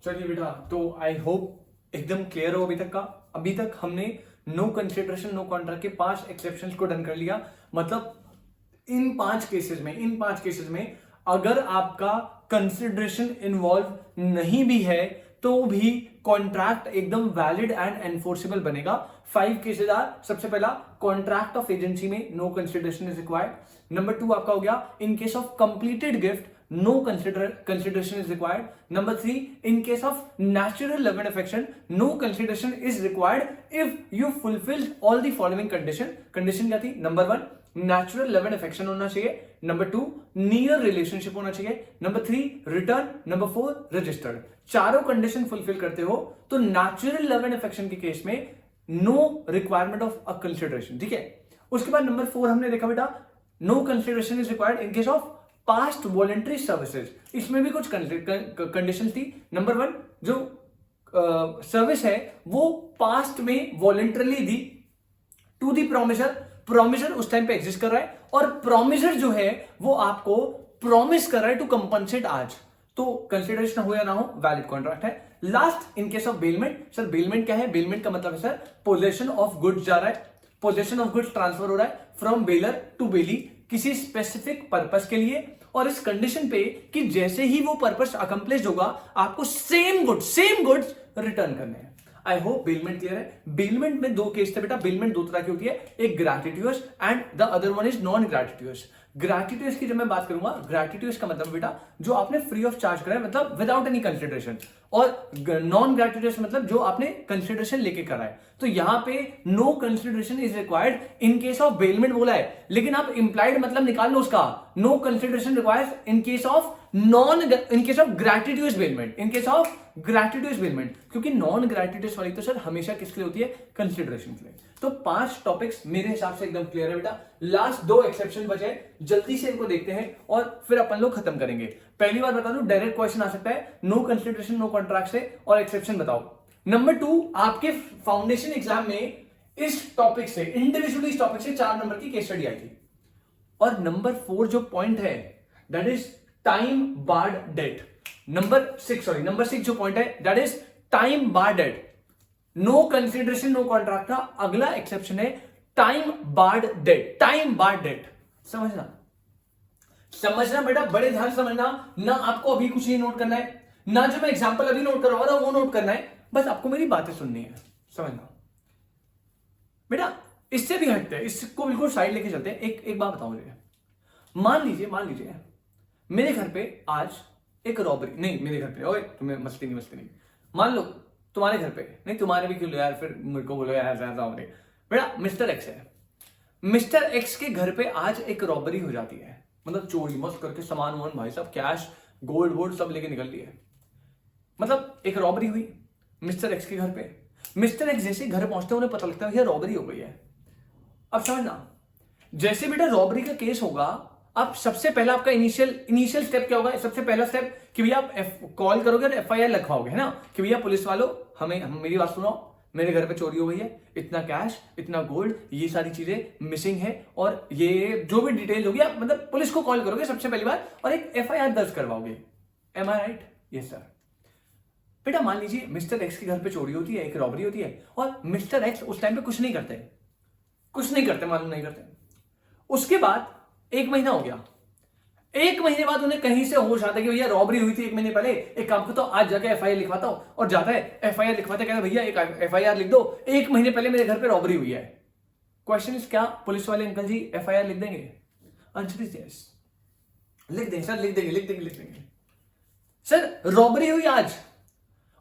चलिए बेटा, तो आई होप एकदम क्लियर हो अभी तक हमने नो कंसिडरेशन नो कॉन्ट्रैक्ट के 5 एक्सेप्शंस को डन कर लिया। मतलब इन पांच केसेस में अगर आपका कंसिडरेशन इन्वॉल्व नहीं भी है तो भी कॉन्ट्रैक्ट एकदम वैलिड एंड एनफोर्सेबल बनेगा। 5 केसेस आर, सबसे पहला कॉन्ट्रैक्ट ऑफ एजेंसी में no consideration is required. Number 2 आपका हो गया in case of completed gift no consideration is required. Number 3, in case of natural love and affection, no consideration is required if you fulfill all the following condition क्या थी? Number 1, natural love and affection होना चाहिए. Number 2, near relationship होना चाहिए. Number 3, return. Number 4, registered. चारों condition fulfil करते हो तो नेचुरल लव एंड अफेक्शन के केस में no requirement of a consideration, ठीक है। उसके बाद नंबर 4 हमने देखा बेटा, no consideration is required in case of past voluntary services. इसमें भी कुछ कंडीशन थी। नंबर 1, जो सर्विस है वो पास्ट में वॉलंटरली दी टू दी प्रोमिसर उस टाइम पे एग्जिस्ट कर रहा है और प्रोमिसर जो है वो आपको प्रॉमिस कर रहा है टू कंपनसेट आज, तो कंसिडरेशन हो या ना हो वैलिड कॉन्ट्रैक्ट है। Last, in case of bailment. Sir bailment क्या है? बेलमेंट का मतलब है सर पोजेशन ऑफ गुड्स जा रहा है, पोजेशन ऑफ गुड्स ट्रांसफर हो रहा है फ्रॉम बेलर टू बेली किसी स्पेसिफिक पर्पस के लिए, और इस कंडीशन पे कि जैसे ही वो पर्पस अकम्प्लिश होगा आपको सेम गुड्स रिटर्न करने हैं। आई होप बेलमेंट क्लियर है। बेलमेंट में 2 केस थे बेटा। बेलमेंट 2 तरह की होती है, एक gratuitous and the other one is non gratuitous. Gratuitous की जब मैं बात करूंगा, ग्रैटिट्यूअस का मतलब बेटा जो आपने फ्री ऑफ चार्ज करा है, मतलब विदाउट एनी कंसिडरेशन, और नॉन ग्रैटिट्यूअस मतलब जो आपने कंसिडरेशन लेके करा है। तो यहां पे no consideration is required in case of bailment बोला है, लेकिन आप इंप्लाइड मतलब निकाल लो उसका, no consideration requires in case of gratuitous bailment, क्योंकि नॉन ग्रैटिट्यूअस वाली तो सर हमेशा किसके लिए होती है? कंसिडरेशन के लिए। तो 5 टॉपिक्स मेरे हिसाब से एकदम क्लियर है बेटा। लास्ट 2 एक्सेप्शन बचे, जल्दी से इनको देखते हैं और फिर अपन लोग खत्म करेंगे। पहली बार बता दूं, डायरेक्ट क्वेश्चन आ सकता है नो कंसिडरेशन नो कॉन्ट्रैक्ट से, और एक्सेप्शन बताओ। नंबर 2, आपके फाउंडेशन एग्जाम में इस टॉपिक से इंडिविजुअली इस टॉपिक से 4 नंबर की केस स्टडी आई थी। और नंबर 4 जो पॉइंट है that is time barred debt. Number 6 जो पॉइंट है that is time barred debt. No consideration no contract का अगला एक्सेप्शन है टाइम बार्ड डेट। समझना बेटा, बड़े ध्यान समझना ना। आपको अभी कुछ नहीं नोट करना है, ना जो मैं एग्जांपल अभी नोट कर रहा हूं वो नोट करना है, बस आपको मेरी बातें सुननी है। समझना बेटा, इससे भी हटते हैं, इसको बिल्कुल साइड लेके चलते हैं। एक बात बताओ मुझे, मान लीजिए मेरे घर पे आज एक रॉबरी, नहीं मेरे घर पे, ओए तुम्हें मस्ती नहीं, मान लो तुम्हारे घर पे, नहीं तुम्हारे भी क्यों यार, फिर मेरे को बोलो यार रॉबरी। बेटा मिस्टर एक्स है, मिस्टर एक्स के घर पे आज एक रॉबरी हो जाती है, मतलब चोरी मस्त करके सामान वामान भाई साहब कैश गोल्ड वोल्ड सब लेके निकल लिए। मतलब एक रॉबरी हुई मिस्टर एक्स के घर पे। मिस्टर एक्स जैसे घर पहुंचते उन्हें पता लगता है यह रॉबरी हो गई है। अब समझना, जैसे बेटा रॉबरी का केस होगा, अब सबसे पहला आपका इनिशियल स्टेप क्या होगा? सबसे पहला स्टेप कि भैया आप कॉल करोगे और FIR लिखवाओगे, है ना, कि भैया पुलिस वालों मेरी बात सुनो, मेरे घर पे चोरी हो गई है, इतना कैश इतना गोल्ड ये सारी चीजें मिसिंग है, और ये जो भी डिटेल होगी आप मतलब पुलिस को कॉल करोगे सबसे पहली बार और एक FIR दर्ज करवाओगे। एम आई राइट? Yes sir. बेटा मान लीजिए मिस्टर एक्स के घर पे चोरी होती है, एक रॉबरी होती है, और मिस्टर एक्स उस टाइम पे कुछ नहीं करते, मालूम नहीं करते। उसके बाद 1 महीना हो गया, 1 महीने बाद उन्हें कहीं से होश आता है कि भैया रॉबरी हुई थी 1 महीने पहले, एक काम करता हूं आज जाके FIR लिखवाता हूं, और जाता है FIR लिखवाता है, कहता भैया एक FIR लिख दो, 1 महीने पहले मेरे घर पे रॉबरी हुई है। क्वेश्चन इज क्या पुलिस वाले अंकल जी FIR लिख देंगे? आंसर इज यस, लिख देंगे सर, लिख देंगे। सर रॉबरी हुई आज,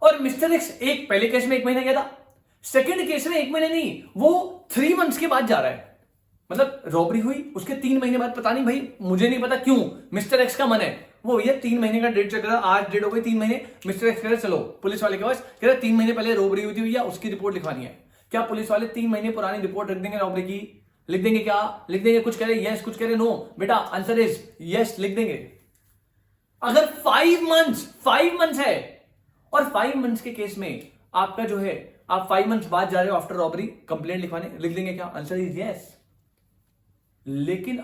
और मिस्टर एक्स पहले केस में 1 महीना गया था, सेकेंड केस में 1 महीने नहीं, वो 3 मंथ्स के बाद जा रहा है। मतलब रॉबरी हुई उसके 3 महीने बाद, पता नहीं भाई, मुझे नहीं पता क्यों मिस्टर एक्स का मन है, वो भैया 3 महीने का डेट चल रहा, आज डेट हो गई 3 महीने। मिस्टर एक्स कह रहे चलो पुलिस वाले के पास, कह रहे 3 महीने पहले रॉबरी हुई थी भैया, उसकी रिपोर्ट लिखवानी है। क्या पुलिस वाले 3 महीने पुरानी रिपोर्ट रख देंगे रॉबरी की? लिख देंगे क्या? लिख देंगे, कुछ कह रहे यस, कुछ कह रहे नो। बेटा आंसर इज यस, लिख देंगे। अगर 5 मंथ्स है, और 5 मंथ्स के केस में आपका जो है, आप 5 मंथ्स बाद जा रहे हो आफ्टर रॉबरी कंप्लेंट लिखवाने, लिख देंगे क्या? Answer is yes. लेकिन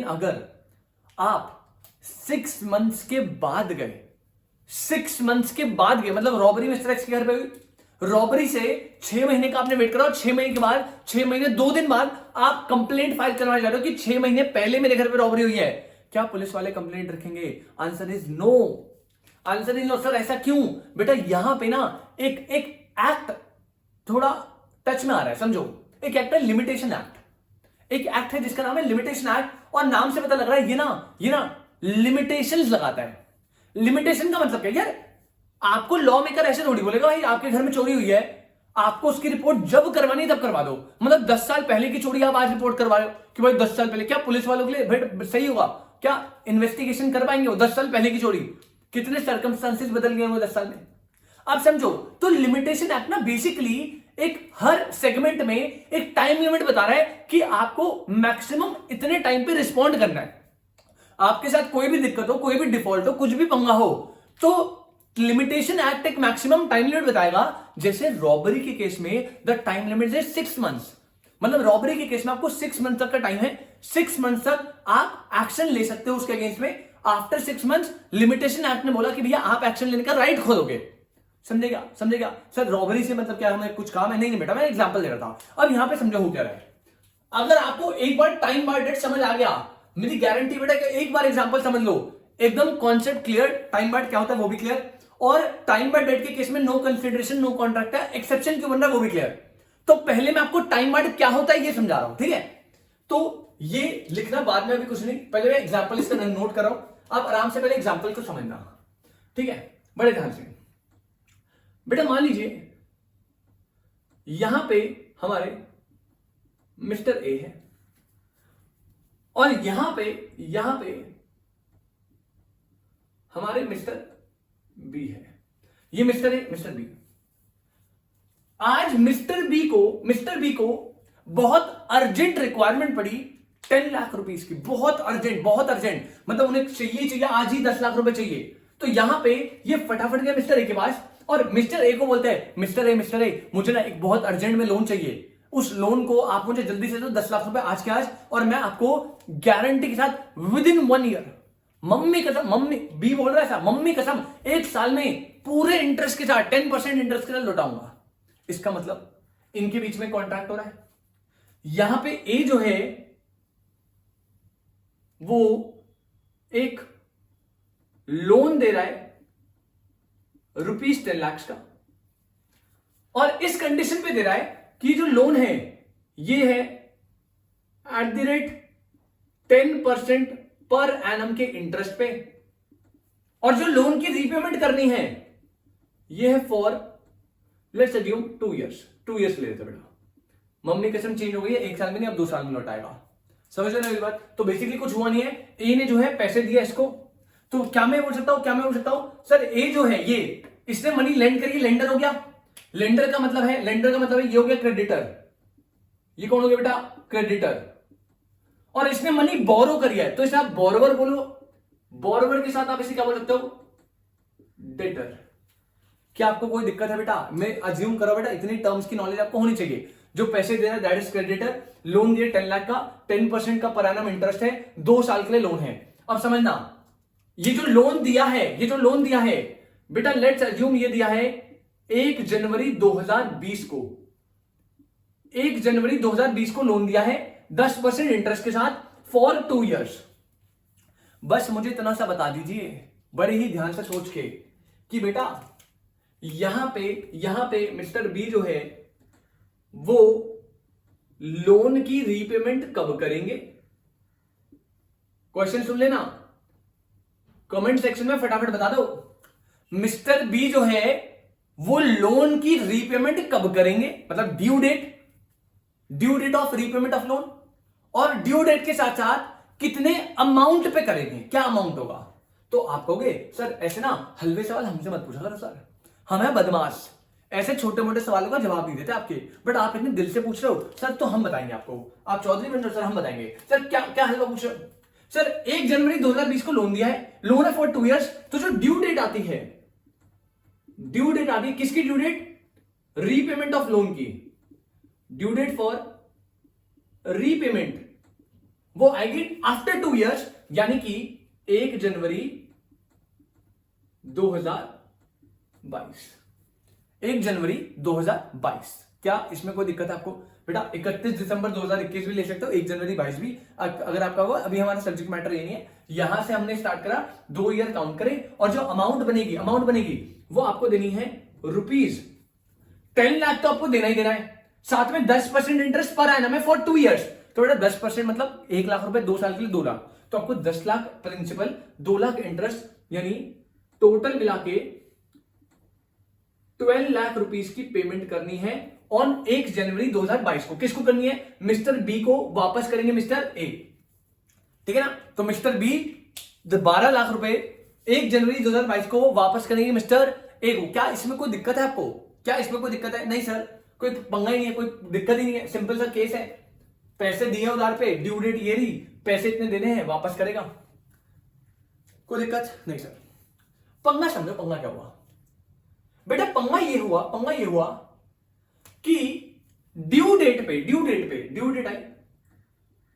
अगर आप 6 मंथ्स के बाद गए, 6 मंथ्स के बाद गए, मतलब रॉबरी मिस्टर एक्स के घर पे हुई, रॉबरी से 6 महीने का आपने वेट करा और 6 महीने के बाद 6 महीने 2 दिन बाद आप कंप्लेंट फाइल करवाने जा रहे हो कि 6 महीने पहले मेरे घर पे रॉबरी हुई है, क्या पुलिस वाले कंप्लेंट रखेंगे? Answer is no. Answer is no. Sir ऐसा क्यों? बेटा यहां पे ना एक एक्ट थोड़ा टच में आ रहा है, समझो। एक एक्ट है लिमिटेशन एक्ट, एक एक्ट है जिसका नाम है लिमिटेशन एक्ट, और नाम से पता लग रहा है ये ना लिमिटेशंस लगाता है। लिमिटेशन का मतलब क्या यार? आपको लॉ मेकर ऐसे थोड़ी बोलेगा भाई आपके घर में चोरी हुई है, आपको उसकी रिपोर्ट जब करवानी तब करवा दो। मतलब 10 साल पहले की चोरी आप आज रिपोर्ट करवा रहे हो कि भाई 10 साल पहले, क्या पुलिस वालों के लिए भेट सही होगा? क्या इन्वेस्टिगेशन कर पाएंगे वो 10 साल पहले की चोरी? कितने सर्कमस्टांसेस बदल गए वो 10 साल में, आप समझो। तो लिमिटेशन एक्ट ना बेसिकली एक हर सेगमेंट में एक टाइम लिमिट बता रहा है कि आपको मैक्सिमम इतने टाइम पे रिस्पॉन्ड करना है। आपके साथ कोई भी दिक्कत हो, कोई भी डिफॉल्ट हो, कुछ भी पंगा हो, तो लिमिटेशन एक्ट एक मैक्सिमम टाइम लिमिट बताएगा। जैसे रॉबरी के केस में द टाइम लिमिट है 6 मंथ्स, मतलब रॉबरी के केस में आपको 6 मंथ तक का टाइम है। 6 मंथ तक आप एक्शन ले सकते हो उसके अगेंस्ट में। आफ्टर 6 मंथ्स लिमिटेशन एक्ट ने बोला कि भैया आप एक्शन लेने का राइट खो दोगे। समझेगा? समझेगा? सर रॉबरी से मतलब क्या हमें कुछ काम है? नहीं बेटा, मैं एग्जांपल दे रहा था। अब यहां पे समझो हो क्या रहा है। अगर आपको एक बार टाइम बाय डेट समझ आ गया, मेरी गारंटी बेटा कि एक बार एग्जांपल समझ लो, एकदम कॉन्सेप्ट क्लियर, टाइम बाय क्या होता है वो भी क्लियर, और टाइम बाय डेट के केस में नो कंसिडरेशन नो कॉन्ट्रैक्ट है, एक्सेप्शन क्यों बन रहा है वो भी क्लियर। तो पहले मैं आपको टाइम बाय डेट क्या होता है ये समझा रहा हूं, ठीक है? तो ये लिखना बाद में, अभी कुछ नहीं, पहले मैं एग्जांपल इसका नोट कर रहा हूं। आप आराम से पहले एग्जांपल को समझना, ठीक है? बड़े ध्यान से बेटा। मान लीजिए यहां पे हमारे मिस्टर ए है और यहां पे हमारे मिस्टर बी है। ये मिस्टर ए, मिस्टर बी। आज मिस्टर बी को बहुत अर्जेंट रिक्वायरमेंट पड़ी 10 लाख रुपीस की, बहुत अर्जेंट, बहुत अर्जेंट, मतलब उन्हें चाहिए आज ही 10 लाख रुपए चाहिए। तो यहां पे ये फटाफट गया मिस्टर ए के पास और मिस्टर ए को बोलते हैं, मिस्टर ए मुझे ना एक बहुत अर्जेंट में लोन चाहिए, उस लोन को आप मुझे जल्दी से दो, 10 लाख रुपए आज के आज, और मैं आपको गारंटी के साथ विद इन 1 ईयर, मम्मी कसम, मम्मी बी बोल रहा है ऐसा, मम्मी कसम 1 साल में पूरे इंटरेस्ट के साथ 10% इंटरेस्ट के साथ लौटाऊंगा। इसका मतलब इनके बीच में कॉन्ट्रैक्ट हो रहा है। यहां पे ए जो है वो एक लोन दे रहा है ₹10 लाख का, और इस कंडीशन पे दे रहा है कि जो लोन है ये है @10% पर एनम के इंटरेस्ट पे, और जो लोन की रीपेमेंट करनी है ये है for let's assume 2 years. 2 years ले लेते बेटा, मम्मी कसम चेंज हो गई है, 1 साल में नहीं अब 2 साल में लौटाएगा। समझ रहे ना मेरी बात? तो बेसिकली कुछ हुआ नहीं है, ए ने जो है पैसे दिया इसको, तो क्या मैं बोल सकता हूं सर ए जो है ये इसने मनी लेंड करी, लेंडर हो गया। लेंडर का मतलब है ये हो गया क्रेडिटर। ये कौन हो गया बेटा? क्रेडिटर। और इसने मनी बोरो करी है, तो इसे आप बोरोवर बोलो, बोरोवर के साथ आप इसे क्या बोल सकते हो? डेटर। क्या आपको कोई दिक्कत है बेटा? मैं अज्यूम करो बेटा, इतनी टर्म्स की नॉलेज आपको होनी चाहिए। जो पैसे दे रहा है दैट इज क्रेडिटर, लोन दिए 10 लाख का, 10% का पर एनम इंटरेस्ट है, 2 साल के लिए लोन है। अब समझना, ये जो लोन दिया है बेटा, लेट्स अज्यूम ये दिया है 1 जनवरी 2020 को, 1 जनवरी 2020 को लोन दिया है 10% इंटरेस्ट के साथ फॉर 2 इयर्स। बस मुझे इतना सा बता दीजिए बड़े ही ध्यान से सोच के कि बेटा यहां पे मिस्टर बी जो है वो लोन की रीपेमेंट कब करेंगे? क्वेश्चन सुन लेना, कमेंट सेक्शन में फटाफट बता दो। मिस्टर बी जो है वो लोन की रीपेमेंट कब करेंगे, मतलब due date of repayment of loan, और ड्यू डेट के साथ साथ कितने अमाउंट पे करेंगे, क्या अमाउंट होगा? तो आप कहोगे सर ऐसे ना हलवे सवाल हमसे मत पूछा करो सर, हम है बदमाश, ऐसे छोटे मोटे सवालों का जवाब नहीं देते आपके, बट आप इतने दिल से पूछ रहे हो सर, तो हम बताएंगे आपको। आप चौधरी बन रहे हो सर, हम बताएंगे सर। क्या हलवा पूछ रहे हो सर? 1 जनवरी 2020 को लोन दिया है, लोन है फॉर 2 इयर्स, तो जो ड्यू डेट आती है किसकी due date? Repayment of loan की ड्यू डेट फॉर रीपेमेंट वो आएगी आफ्टर 2 इयर्स, यानी कि 1 जनवरी 2022, 1 जनवरी 2022। क्या इसमें कोई दिक्कत है आपको? बेटा 31 दिसंबर 2021 भी ले सकते हो, 1 जनवरी 22 भी अगर आपका हुआ। अभी हमारा सब्जेक्ट मैटर ये नहीं है, यहां से हमने स्टार्ट करा, 2 ईयर काउंट करें और जो अमाउंट बनेगी वो आपको देनी है ₹10 लाख, तो आपको देना ही देना है। साथ में 10% इंटरेस्ट पर एनम है फॉर 2 ईयर्स। तो बेटा 10% मतलब 1 लाख रुपए, 2 साल के लिए 2 लाख, तो आपको 10 लाख प्रिंसिपल, 2 लाख इंटरेस्ट, यानी टोटल मिला के 12 लाख रुपीस की पेमेंट करनी है ऑन 1 जनवरी 2022 को। किसको करनी है? मिस्टर बी को वापस करेंगे मिस्टर ए, ठीक है ना। तो मिस्टर बी 12 लाख रुपए 1 जनवरी 2022 को वापस करेंगे मिस्टर ए को। क्या इसमें कोई दिक्कत है आपको? क्या इसमें कोई दिक्कत है? नहीं सर, कोई पंगा ही नहीं है, कोई दिक्कत ही नहीं है, सिंपल सा केस है। पैसे दिए उधार पे, ड्यू डेट ये रही, पैसे इतने देने हैं, वापस करेगा, कोई दिक्कत नहीं सर। पंगा समझो, पंगा क्या हुआ बेटा? पंगा ये हुआ कि ड्यू डेट आई,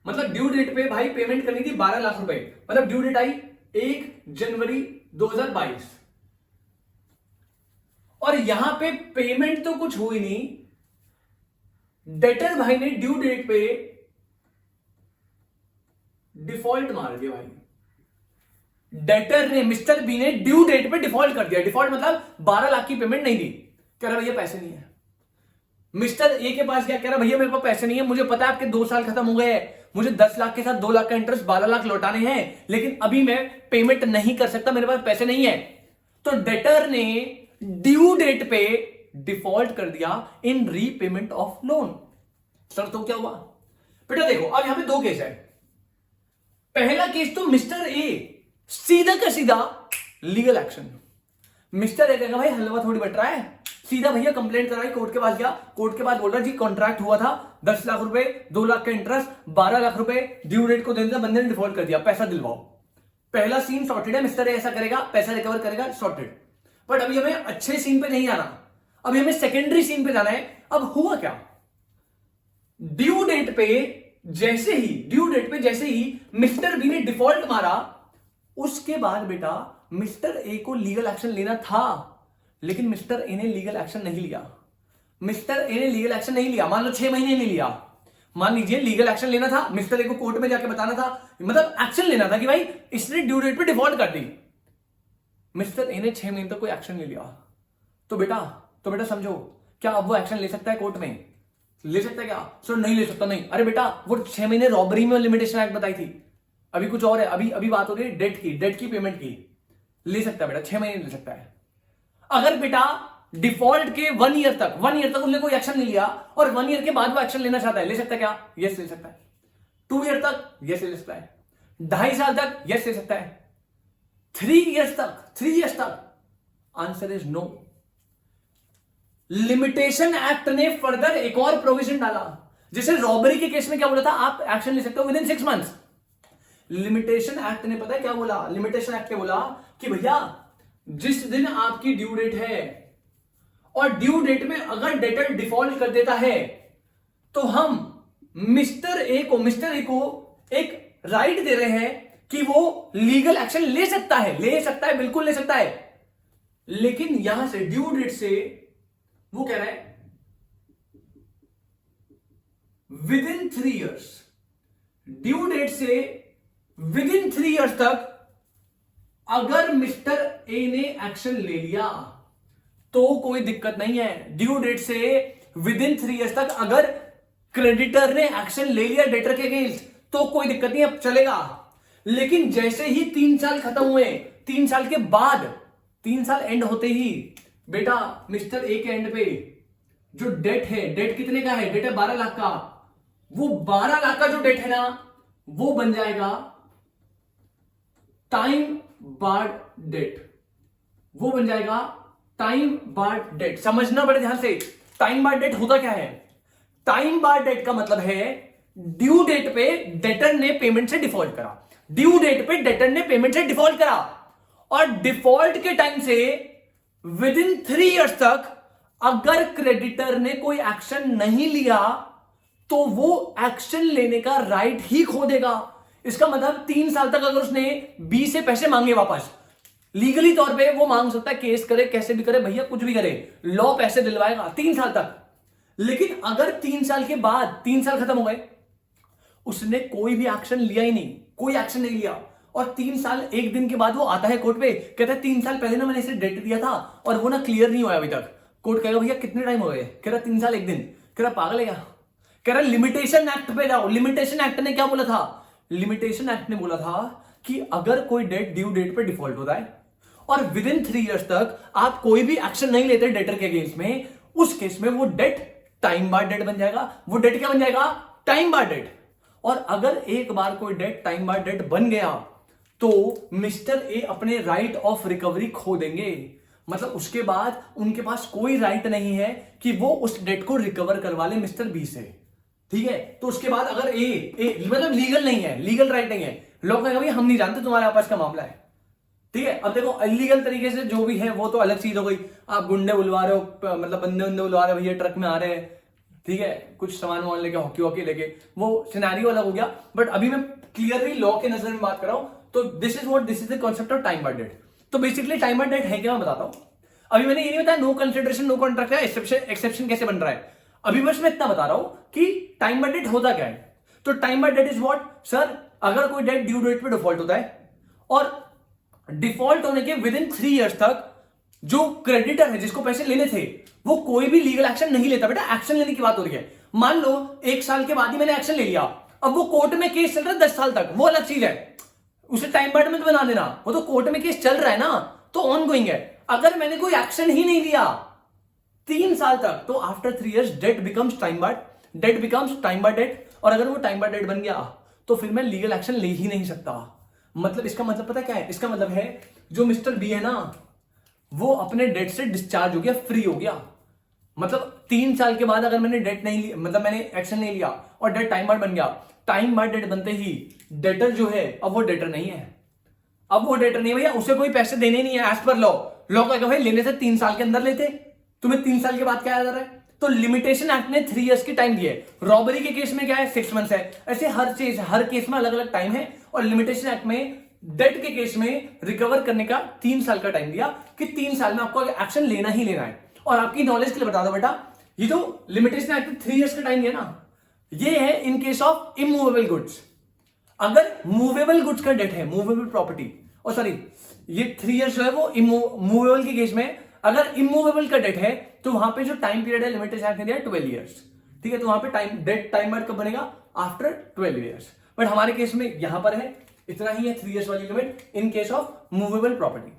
मतलब ड्यू डेट पे भाई पेमेंट करनी थी 12 लाख रुपए, मतलब ड्यू डेट आई 1 जनवरी 2022, और यहां पे पेमेंट तो कुछ हुई नहीं। डेटर भाई ने ड्यू डेट पे डिफॉल्ट मार दिया भाई। डेटर ने, मिस्टर बी ने ड्यू डेट पे डिफॉल्ट कर दिया। डिफॉल्ट मतलब 12 लाख की पेमेंट नहीं दी, कह रहा भैया पैसे नहीं है। मिस्टर ए के पास क्या कह रहा, भैया मेरे पास पैसे नहीं है, मुझे पता है आपके 2 साल खत्म हो गए हैं, मुझे 10 लाख के साथ 2 लाख का इंटरेस्ट 12 लाख लौटाने हैं, लेकिन अभी मैं पेमेंट नहीं कर सकता, मेरे पास पैसे नहीं है। तो डेटर ने ड्यू डेट पे डिफॉल्ट कर दिया इन रीपेमेंट ऑफ लोन। सर तो क्या हुआ बेटा? देखो अब यहां पे 2 केस है। पहला केस तो मिस्टर ए सीधा का सीधा लीगल एक्शन। मिस्टर ए कहेगा भाई हलवा थोड़ी बट रहा है, सीधा भैया कंप्लेंट कराई, कोर्ट के पास गया, कोर्ट के बाद बोल रहा जी कॉन्ट्रैक्ट हुआ था 10 लाख रुपए, 2 लाख का इंटरेस्ट, 12 लाख रुपए ड्यू डेट को देना था, बंदे ने डिफॉल्ट कर दिया, पैसा दिलवाओ। पहला सीन सॉर्टेड है, मिस्टर ए ऐसा करेगा, पैसा रिकवर करेगा, सॉर्टेड। बट अभी हमें अच्छे सीन पे नहीं आना, अभी हमें सेकेंडरी सीन पे जाना है। अब हुआ क्या? ड्यू डेट पे जैसे ही मिस्टर बी ने डिफॉल्ट मारा, उसके बाद बेटा मिस्टर ए को लीगल एक्शन लेना था, लेकिन मिस्टर ए ने लीगल एक्शन नहीं लिया। मान लो 6 महीने नहीं लिया, मान लीजिए लीगल एक्शन लेना था, मिस्टर ए को कोर्ट में जाके बताना था, मतलब एक्शन लेना था कि भाई इसने ड्यू डेट पे डिफॉल्ट कर दी। मिस्टर ए ने 6 महीने तक कोई एक्शन नहीं लिया। तो बेटा समझो, क्या अब वो एक्शन ले सकता है कोर्ट में? ले सकता है क्या? सर नहीं ले सकता। नहीं, अरे बेटा वो 6 महीने रॉबरी में लिमिटेशन एक्ट बताई थी, अभी कुछ और है। अभी बात हो रही है डेट की पेमेंट की। ले सकता है बेटा, 6 महीने ले सकता है। अगर बेटा डिफॉल्ट के 1 ईयर तक उसने कोई एक्शन नहीं लिया और 1 ईयर के बाद वो एक्शन लेना चाहता है, ले सकता है क्या? यस ले सकता है। 2 ईयर तक यस ले सकता है। 2.5 साल तक यस ले सकता है। 3 ईयर्स तक answer is no. Limitation act ने फर्दर एक और प्रोविजन डाला, जैसे रॉबरी के केस में क्या बोला था, आप एक्शन ले सकते हो विदिन 6 मंथ्स। लिमिटेशन एक्ट ने पता है क्या बोला? लिमिटेशन एक्ट ने बोला कि भैया जिस दिन आपकी ड्यू डेट है और ड्यू डेट में अगर डेटर डिफॉल्ट कर देता है, तो हम मिस्टर ए को एक राइट दे रहे हैं कि वो लीगल एक्शन ले सकता है, बिल्कुल ले सकता है। लेकिन यहां से ड्यू डेट से वो कह रहा है विदिन 3 इयर्स, ड्यू डेट से विदिन 3 इयर्स तक अगर मिस्टर ए ने एक्शन ले लिया तो कोई दिक्कत नहीं है। ड्यू डेट से विदिन 3 इयर्स तक अगर क्रेडिटर ने एक्शन ले लिया डेटर के अगेंस्ट तो कोई दिक्कत नहीं है, चलेगा। लेकिन जैसे ही 3 साल खत्म हुए, 3 साल के बाद, 3 साल एंड होते ही बेटा मिस्टर ए के एंड पे जो डेट है, डेट कितने का है? डेट है 12 लाख का। वो 12 लाख का जो डेट है ना, वो बन जाएगा टाइम बार्ड डेट। समझना बड़े ध्यान से, टाइम बार्ड डेट होता क्या है? टाइम बार्ड डेट का मतलब है ड्यू डेट पे डेटर ने पेमेंट से डिफॉल्ट करा, और डिफॉल्ट के टाइम से विदिन 3 इयर्स तक अगर क्रेडिटर ने कोई एक्शन नहीं लिया तो वो एक्शन लेने का राइट ही खो देगा। इसका मतलब 3 साल तक अगर उसने बी से पैसे मांगे वापस, लीगली तौर पे वो मांग सकता है, केस करे, कैसे भी करे भैया, कुछ भी करे, लॉ पैसे दिलवाएगा 3 साल तक। लेकिन अगर 3 साल के बाद 3 साल खत्म हो गए, उसने कोई भी एक्शन लिया ही नहीं, कोई एक्शन नहीं लिया, और 3 साल 1 दिन के बाद वो आता है कोर्ट पे, कहता है 3 साल पहले ना मैंने इसे डेट दिया था और वो ना क्लियर नहीं हुआ अभी तक। कोर्ट कहेगा भैया कितने टाइम हो गए, कह रहा 3 साल 1 दिन। कह रहा पागल है क्या, कह रहा लिमिटेशन एक्ट पे जाओ। लिमिटेशन एक्ट ने क्या बोला था, लिमिटेशन एक्ट ने बोला था कि अगर कोई डेट ड्यू डेट पे डिफॉल्ट होता है और विद इन 3 इयर्स तक आप कोई भी एक्शन नहीं लेते डेटर के अगेंस्ट में, उस केस में वो डेट टाइम बार डेट बन जाएगा। वो डेट क्या बन जाएगा, टाइम बार डेट। और अगर एक बार कोई डेट टाइम बार डेट बन गया तो मिस्टर ए अपने राइट ऑफ रिकवरी खो देंगे। मतलब उसके बाद उनके पास कोई राइट नहीं है कि वो उस डेट को रिकवर करवा ले मिस्टर बी से, ठीक है। तो उसके बाद अगर ए मतलब लीगल नहीं है, लीगल राइट नहीं है, लोग कहेंगे हम नहीं जानते, तुम्हारे आपस का मामला है, ठीक है। अब देखो इलीगल तरीके से जो भी है वो तो अलग चीज हो गई, आप गुंडे बुलवा रहे हो, मतलब बंदे बुलवा रहे हो, भैया ट्रक में आ रहे हैं, ठीक है, कुछ सामान वामान लेके, हॉकी वॉकी लेके, वो सिनेरियो अलग हो गया। बट अभी मैं क्लियरली लॉ के नजर में बात कर रहा हूं, तो this is the concept of time bar debt. तो बेसिकली टाइम बार डेट है क्या, मैं बताता हूं। अभी मैंने ये नहीं बताया नो कंसिडरेशन नो कॉन्ट्रैक्ट है, एक्सेप्शन कैसे बन रहा है, अभी बस मैं इतना बता रहा हूं कि टाइम बार डेट होता क्या है। तो time bar debt is what sir, अगर कोई डेट ड्यू डेट पे डिफॉल्ट होता है और डिफॉल्ट होने के विद इन 3 इयर्स तक जो क्रेडिटर है जिसको पैसे लेने थे वो कोई भी लीगल एक्शन नहीं लेता। बेटा एक्शन लेने की बात हो रही है, मान लो 1 साल के बाद ही मैंने एक्शन ले लिया, अब वो कोर्ट में केस चल रहा है 10 साल तक, वो अलग चीज है, उसे टाइम बार में बना देना, वो तो कोर्ट में केस चल रहा है ना, तो ऑन गोइंग है। अगर मैंने कोई एक्शन ही नहीं लिया 3 साल तक, तो after 3 years debt becomes time bar, debt becomes time bar debt. और अगर वो टाइम बार डेट बन गया तो फिर मैं लीगल एक्शन ले ही नहीं सकता। मतलब इसका मतलब पता क्या है, इसका मतलब है जो मिस्टर बी है ना वो अपने डेट से डिस्चार्ज हो गया, फ्री हो गया। मतलब 3 साल के बाद अगर मैंने डेट नहीं लिया, मतलब मैंने एक्शन नहीं लिया और डेट टाइम बार बन गया, टाइम बार डेट बनते ही डेटर जो है अब वो डेटर नहीं है, अब वो डेटर नहीं है भैया, उसे कोई पैसे देने नहीं है एज पर लॉ। लॉ का भाई लेने से 3 साल के अंदर लेते, तुम्हें 3 साल के बाद क्या आ जा रहा है। तो लिमिटेशन एक्ट ने 3 इयर्स की टाइम दी है, रॉबरी के केस में क्या है 6 मंथ्स है, ऐसे हर चीज हर केस में अलग अलग टाइम है। और लिमिटेशन एक्ट में डेट के केस में रिकवर करने का 3 साल का टाइम दिया कि 3 साल में आपको एक्शन लेना ही लेना है। और आपकी नॉलेज के लिए बता दो बेटा, ये तो लिमिटेशन एक्ट 3 इयर्स का टाइम दिया ना, ये है इन केस ऑफ इमूवेबल गुड्स। अगर मूवेबल गुड्स का डेट है, मूवेबल प्रॉपर्टी, और सॉरी ये 3 इयर्स जो है वो मूवेबल के केस में, अगर इमूवेबल का डेट है तो वहां पे जो टाइम पीरियड है लिमिटेशन एक्ट ने दिया 12 इयर्स, ठीक है। तो वहां पे टाइम बार कब बनेगा, आफ्टर 12 इयर्स। बट हमारे केस में यहां पर है इतना ही है 3 इयर्स वाली limit in case of movable property.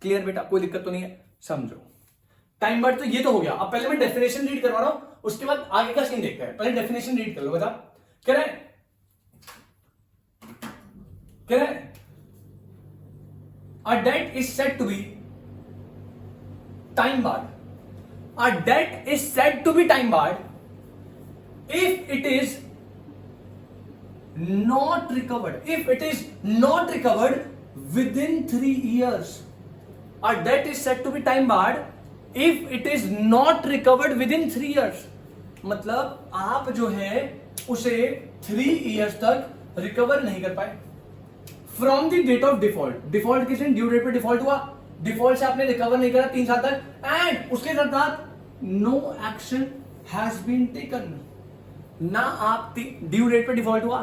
Clear बेटा, कोई दिक्कत तो नहीं है, समझो। टाइम बार तो ये तो हो गया। अब पहले मैं डेफिनेशन रीड करवा रहा हूं, उसके बाद आगे का सीन देखते हैं। पहले डेफिनेशन रीड कर लो बता, कह रहे a debt is said to be time barred. A debt is said to be time barred if it is not recovered. If it is not recovered within 3 years. A debt is said to be time barred if it is not recovered within 3 years. मतलब आप जो है उसे 3 years तक recover नहीं कर पाए from the date of default. Default किस दिन, ड्यू डेट पे डिफॉल्ट हुआ, डिफॉल्ट से आपने रिकवर नहीं करा 3 साल तक, एंड उसके साथ no action has been taken. ना आप ड्यू डेट पे डिफॉल्ट हुआ,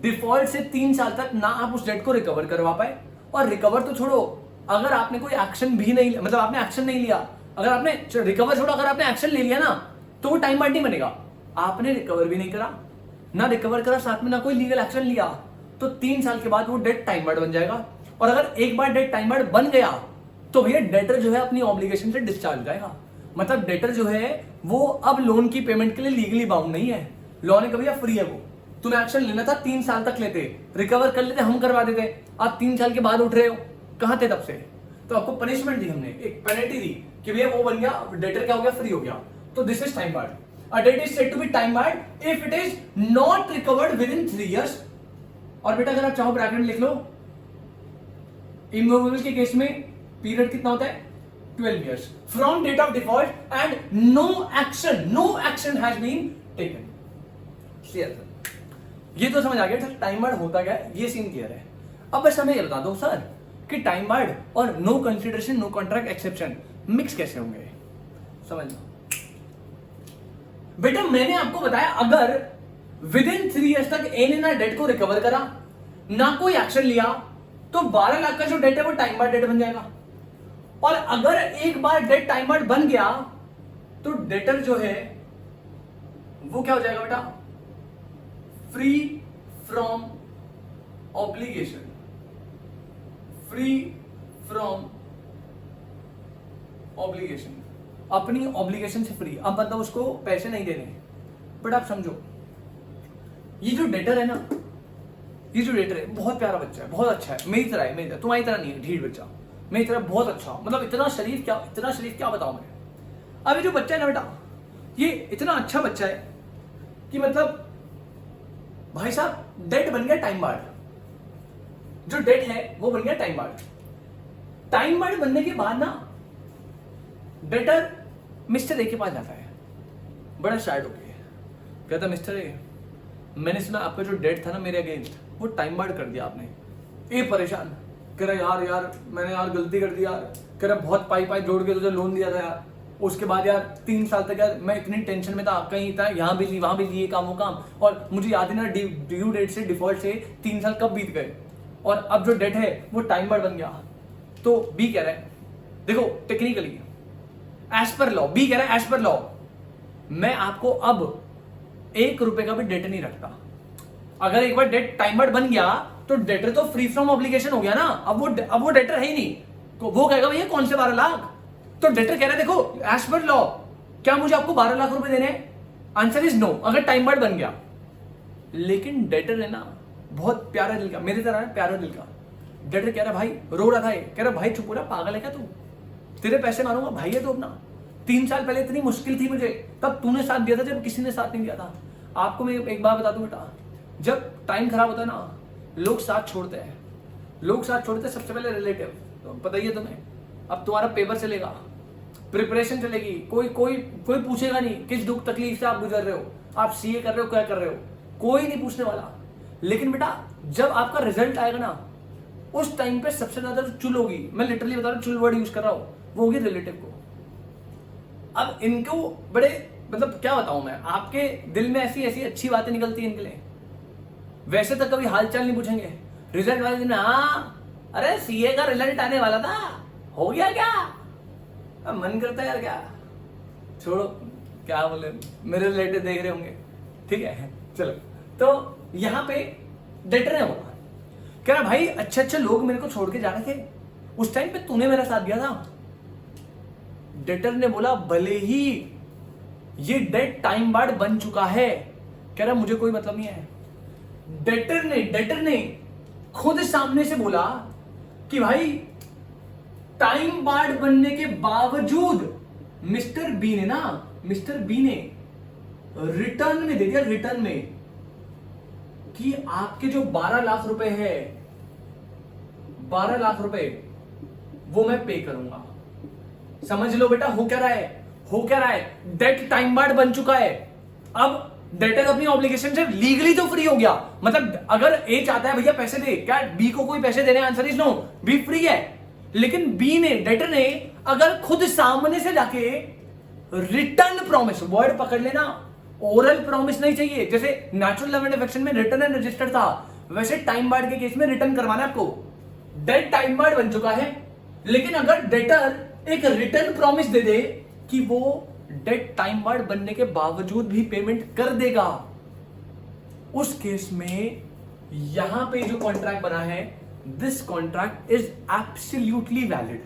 डिफॉल्ट से 3 साल तक ना आप उस डेट को रिकवर करवा पाए। और रिकवर तो छोड़ो, अगर आपने कोई एक्शन भी नहीं, मतलब आपने एक्शन नहीं लिया, अगर आपने रिकवर छोड़ो, अगर आपने एक्शन ले लिया ना तो वो टाइम बार नहीं बनेगा। आपने रिकवर भी नहीं करा, ना रिकवर करा, साथ में ना कोई लीगल एक्शन लिया, तो 3 साल के बाद वो डेट टाइम बार बन जाएगा। और अगर एक बार डेट टाइम बार बन गया तो भैया डेटर जो है अपनी ऑब्लिगेशन से डिस्चार्ज हो जाएगा। मतलब डेटर जो है वो अब लोन की पेमेंट के लिए लीगली बाउंड नहीं है। लोन का भैया फ्री है, वो तुम्हें एक्शन लेना था 3 साल तक लेते, रिकवर कर लेते, हम करवा देते। आप 3 साल के बाद उठ रहे हो, कहां थे तब से? तो आपको पनिशमेंट दी हमने, एक पेनल्टी दी कि भैया वो बन गया, डेटर क्या हो गया, फ्री हो गया। तो this is time board. A debt is said to be time barred if it is not recovered within 3 years. और बेटा अगर आप चाहो ब्रैकेट लिख लो, इमूवेबल के केस में पीरियड कितना होता है 12 years from date of default and no action has been taken. Clear? ये तो समझ आ गया टाइम बार्ड होता क्या है, ये सीन क्लियर है। अब बस हमें ये बता दो सर कि टाइम बार्ड और no consideration no contract exception mix कैसे होंगे, समझ लो बेटा। मैंने आपको बताया अगर विद इन 3 years तक ए ने ना डेट को रिकवर करा ना कोई एक्शन लिया तो 12 लाख का जो डेट है वो टाइम बार्ड डेट बन जाएगा। और अगर एक बार डेट टाइम बार्ड बन गया तो डेटर जो है वो क्या हो जाएगा बेटा, free from obligation, free from obligation, अपनी ऑब्लिगेशन से फ्री। अब मतलब उसको पैसे नहीं देने। बट आप समझो ये जो डेटर है ना, ये जो डेटर है बहुत प्यारा बच्चा है, बहुत अच्छा है, मेरी तरह है, मेरी तरह, तुम्हारी तरह नहीं है ढीठ बच्चा, मेरी तरह बहुत अच्छा, मतलब इतना शरीफ क्या बताऊं मैं। अब ये जो बच्चा है ना बेटा, ये इतना अच्छा बच्चा है कि मतलब भाई साहब डेट बन गया टाइम बार्ड, जो डेट है वो बन गया टाइम बार्ड। टाइम बार्ड बनने के बाद ना डेटर मिस्टर ए के पास जाता है, बड़ा शायद होके कहता मिस्टर ए, मैंने सुना आपका जो डेट था ना मेरे अगेंस्ट वो टाइम बार्ड कर दिया आपने। ए परेशान, कह रहा यार मैंने यार गलती कर दी यार, कह रहा बहुत पाई जोड़ के तुझे लोन दिया था यार, उसके बाद यार 3 साल तक यार मैं इतनी टेंशन में था, कहीं था यहाँ भी वहां भी ये काम वो काम, और मुझे याद है ना ड्यू डेट से डिफॉल्ट से 3 साल कब बीत गए, और अब जो डेट है वो टाइम बार्ड बन गया। तो बी कह रहा है देखो technically as per law, B कह रहा है एज पर लॉ मैं आपको अब 1 रुपए का भी डेट नहीं रखता। अगर एक बार डेट टाइम बार्ड बन गया तो डेटर तो फ्री फ्रॉम ऑब्लिगेशन हो गया ना, अब वो डेटर है ही नहीं, तो वो कहेगा भैया कौन से 12 लाख। तो डेटर कह रहा है देखो एज पर लॉ क्या मुझे आपको 12 लाख रुपए देने हैं, आंसर इज नो अगर टाइम बार्ड बन गया। लेकिन डेटर है ना बहुत प्यारा दिल का, मेरी तरह है प्यारा दिल का। डेटर कह रहा भाई, रो रहा था, कह रहा भाई चुप हो रहा, पागल है क्या तू, तेरे पैसे मारूंगा भाई है तो अपना, 3 साल पहले इतनी मुश्किल थी मुझे, तब तूने साथ दिया था जब किसी ने साथ नहीं दिया था। आपको मैं एक बात बता दूं बेटा, जब टाइम खराब होता है ना लोग साथ छोड़ते हैं, सबसे पहले रिलेटिव, तो पता ही है तुम्हें। अब तुम्हारा पेपर चलेगा, प्रिपरेशन चलेगी, कोई पूछेगा नहीं किस दुख तकलीफ से आप गुजर रहे हो, आप सीए कर रहे हो क्या कर रहे हो, कोई नहीं पूछने वाला। लेकिन बेटा जब आपका रिजल्ट आएगा ना उस टाइम पे सबसे ज्यादा जो चुल होगी, मैं लिटरली बता रहा हूं, चुल वर्ड यूज कर रहा हूं, वो होगी रिलेटिव को। अब इनको बड़े मतलब क्या बताऊं मैं, आपके दिल में ऐसी ऐसी अच्छी बातें निकलती है इनके लिए। वैसे तो कभी हालचाल नहीं पूछेंगे, रिजल्ट वाले दिन हाँ अरे सीए का रिजल्ट आने वाला था, हो गया क्या, अब मन करता है यार क्या, छोड़ो क्या बोले, मेरे रिलेटिव देख रहे होंगे, ठीक है चलो। तो यहां पे डेटर है, बोला कह रहा भाई अच्छे लोग मेरे को छोड़ के जा रहे थे, उस टाइम पे तूने मेरा साथ दिया था। डेटर ने बोला भले ही ये डेट टाइम बार्ड बन चुका है, कह रहा मुझे कोई मतलब नहीं है। डेटर ने खुद सामने से बोला कि भाई टाइम बार्ड बनने के बावजूद मिस्टर बी ने रिटर्न में दे दिया, रिटर्न में कि आपके जो 12 लाख रुपए है, 12 लाख रुपए वो मैं पे करूंगा। समझ लो बेटा हो क्या रहा है, डेट टाइम बार्ड बन चुका है, अब डेटर अपनी ऑब्लिगेशन से लीगली तो फ्री हो गया। मतलब अगर ए चाहता है भैया पैसे दे, क्या बी को कोई पैसे देने, answer is no, B free है। लेकिन बी ने, डेटर ने अगर खुद सामने से जाके रिटर्न प्रॉमिस, वर्ड पकड़ लेना, ओरल प्रॉमिस नहीं चाहिए, जैसे नेचुरल लव एंड अफेक्शन में रिटर्न एंड रजिस्टर था, वैसे टाइम बार्ड के केस में रिटर्न करवाना आपको। डेट टाइम बार्ड बन चुका है, लेकिन अगर डेटर एक रिटर्न प्रॉमिस दे दे कि वो डेट टाइम बार्ड बनने के बावजूद भी पेमेंट कर देगा, उस केस में यहां पे जो कॉन्ट्रैक्ट बना है, this contract is absolutely valid.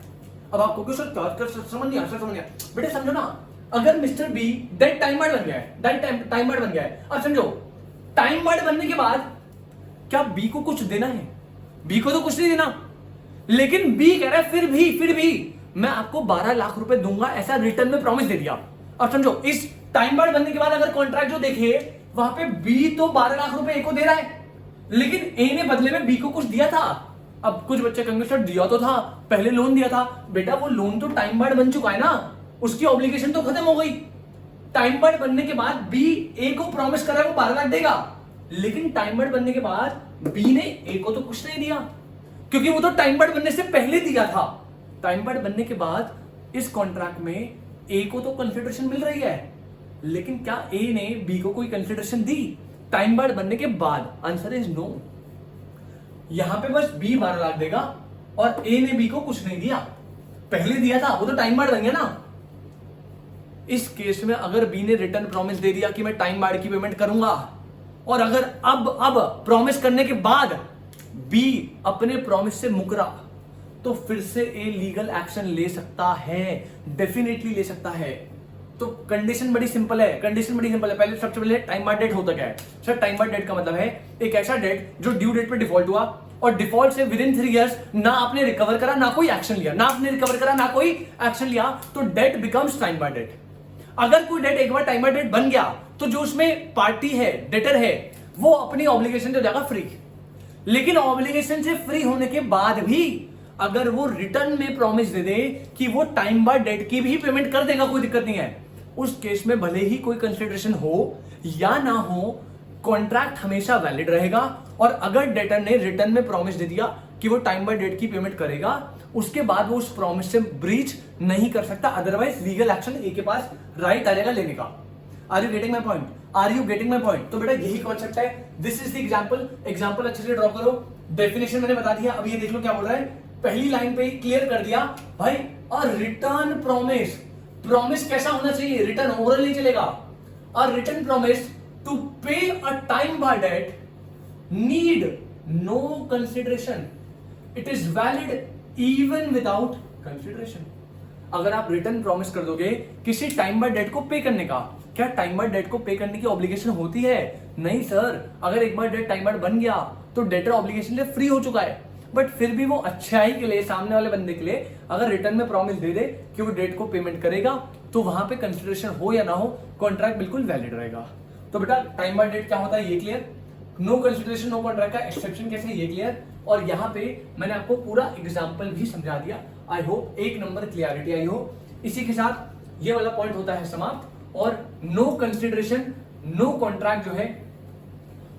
अब आपको क्यों समझ नहीं आया बेटे, समझो ना, अगर mister B debt time barred बन गया है, डेट टाइम बार्ड बन गया है, अब समझो टाइम बार्ड बनने के बाद क्या बी को कुछ देना है, बी को तो कुछ नहीं देना, लेकिन बी कह रहा है फिर भी मैं आपको 12 लाख रुपए दूंगा, ऐसा रिटर्न में प्रॉमिस दे दिया। अब समझो इस टाइम बार्ड बनने के बाद अगर कॉन्ट्रैक्ट जो देखे वहां पे बी तो 12 लाख रुपए ए को दे रहा है, लेकिन ए ने बदले में बी को कुछ दिया था। अब कुछ बच्चे कहेंगे सर दिया तो था, पहले लोन दिया था, बेटा वो लोन तो टाइम बार्ड बन चुका है ना, उसकी ऑब्लिगेशन तो खत्म हो गई। टाइम बार्ड बनने के बाद बी ए को प्रॉमिस कर रहा है वो 12 लाख देगा, लेकिन टाइम बार्ड बनने के बाद बी ने ए को तो कुछ नहीं दिया, क्योंकि वो तो टाइम बार्ड बनने से पहले दिया था। टाइम बार्ड बनने के बाद इस कॉन्ट्रैक्ट में ए को तो कंसिडरेशन मिल रही है, लेकिन क्या ए ने बी को कोई कंसिडरेशन दी टाइम बार्ड बनने के बाद? Answer is no. यहां पे बस बी 12 लाख देगा और ए ने बी को कुछ नहीं दिया, पहले दिया था, वो तो टाइम बार्ड बन गया ना। इस केस में अगर बी ने रिटर्न प्रॉमिस दे दिया कि मैं टाइम बार्ड की पेमेंट करूंगा, और अगर अब प्रॉमिस करने के बाद बी अपने प्रॉमिस से मुकरा, तो फिर से ए लीगल एक्शन ले सकता है, डेफिनेटली ले सकता है। तो कंडीशन बड़ी सिंपल है, पहले सबसे पहले टाइम बार्ड डेट होता क्या है सर? टाइम बार्ड डेट का मतलब है एक ऐसा डेट जो ड्यू डेट पे डिफॉल्ट हुआ और डिफॉल्ट से विद इन 3 इयर्स ना आपने रिकवर करा ना कोई एक्शन लिया, तो debt becomes time barred debt. अगर कोई डेट एक बार टाइम बार्ड डेट बन गया तो जो उसमें पार्टी है, डेटर है, वो अपनी ऑब्लिगेशन से हो जाएगा फ्री। लेकिन ऑब्लिगेशन से फ्री होने के बाद भी अगर वो रिटर्न में प्रॉमिस दे दे कि वो टाइम बार्ड डेट की भी पेमेंट कर देगा, कोई दिक्कत नहीं है, उस केस में भले ही कोई कंसिडरेशन हो या ना हो, कॉन्ट्रैक्ट हमेशा वैलिड रहेगा। और अगर डेटर ने रिटर्न में प्रॉमिस दे दिया कि वो टाइम बाय डेट की पेमेंट करेगा, उसके बाद वो उस प्रॉमिस से ब्रीच नहीं कर सकता, अदरवाइज लीगल एक्शन ए के पास राइट आ जाएगा लेने का। Are you getting my point? तो बेटा यही कॉन्सेप्ट है, दिस इज द एग्जांपल अच्छे से ड्रॉ करो। डेफिनेशन मैंने बता दिया, अब ये देख लो क्या बोल रहा है, पहली लाइन पे ही क्लियर कर दिया भाई। और रिटर्न प्रॉमिस कैसा होना चाहिए? रिटर्न ओरल नहीं चलेगा। और return promise to pay a time by debt need no consideration, it is valid even without consideration. अगर आप रिटर्न प्रॉमिस कर दोगे किसी टाइम बाय डेट को पे करने का, क्या टाइम बाय डेट को पे करने की ऑब्लिगेशन होती है? नहीं सर। अगर एक बार डेट टाइम बाय बन गया तो डेटर ऑब्लिगेशन से फ्री हो चुका है, बट फिर भी वो अच्छाई के लिए, सामने वाले बंदे के लिए अगर रिटर्न में प्रॉमिस दे दे कि वो डेट को पेमेंट करेगा, तो वहां पे कंसिडरेशन हो या ना हो, कॉन्ट्रैक्ट बिल्कुल वैलिड रहेगा। तो बेटा टाइम बाय डेट क्या होता है ये clear, no consideration no contract का एक्सेप्शन कैसे ये क्लियर, और यहाँ पे मैंने आपको पूरा एग्जाम्पल भी समझा दिया। आई होप एक नंबर क्लियरिटी आई हो। इसी के साथ ये वाला पॉइंट होता है समाप्त, और नो कंसिडरेशन नो कॉन्ट्रैक्ट जो है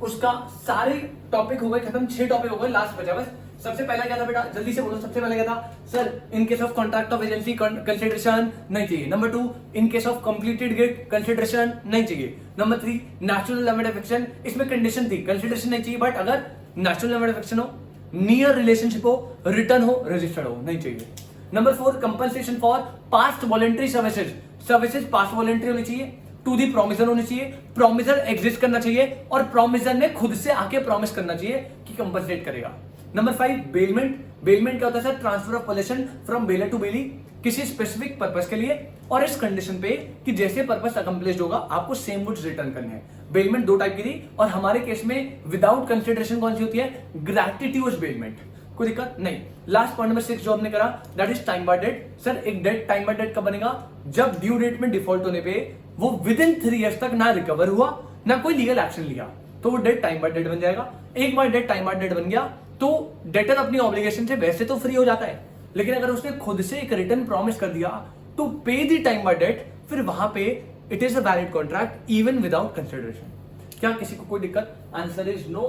उसका सारे टॉपिक हो गए खत्म, 6 टॉपिक हो गए, लास्ट बचा बस। सबसे पहला क्या था बेटा, जल्दी से बोलो, सबसे पहला क्या था sir? In case of contract of agency consideration नहीं चाहिए। Number 2, in case of completed gift consideration नहीं चाहिए। नंबर 3, नेचुरल लिमिट अफेक्शन, इसमें कंडीशन थी कंसिडरेशन नहीं चाहिए, बट अगर नेचुरल लिमिट अफेक्शन हो, नियर रिलेशनशिप हो, रिटर्न हो, रजिस्टर्ड हो, नहीं चाहिए। Number 4, compensation for past voluntary services past voluntary होनी चाहिए, टू दी प्रोमिसर होनी चाहिए, प्रोमिसर एग्जिस्ट करना चाहिए, और प्रोमिसर ने खुद से आके प्रॉमिस करना चाहिए कि कंपनसेट करेगा। नंबर 5, बेलमेंट क्या होता है sir? Transfer of possession from bailor to bailee किसी स्पेसिफिक पर्पस के लिए, और इस कंडीशन पे कि जैसे पर्पस अकम्प्लिश्ड होगा आपको सेम गुड्स रिटर्न करने हैं। बेलमेंट 2 टाइप की थी, और हमारे केस में विदाउट कंसिडरेशन कौन सी होती है? ग्रैटिट्यूड बेलमेंट, कोई दिक्कत नहीं। लास्ट पॉइंट नंबर 6 जो हमने करा, that is time by debt. Sir एक डेट टाइम बाय डेट कब बनेगा? जब ड्यू डेट में डिफॉल्ट होने पे वो विद इन 3 इयर्स तक ना रिकवर हुआ ना कोई लीगल एक्शन लिया, तो वो डेट टाइम बाय डेट बन जाएगा। एक बार डेट टाइम बाय डेट बन गया तो डेटर अपनी ऑब्लिगेशन से वैसे तो फ्री हो जाता है, लेकिन अगर उसने खुद से एक रिटर्न प्रॉमिस कर दिया टू पे द टाइम बाय डेट, फिर वहां पे it is a valid contract even without consideration. क्या किसी को कोई दिक्कत? आंसर इज नो,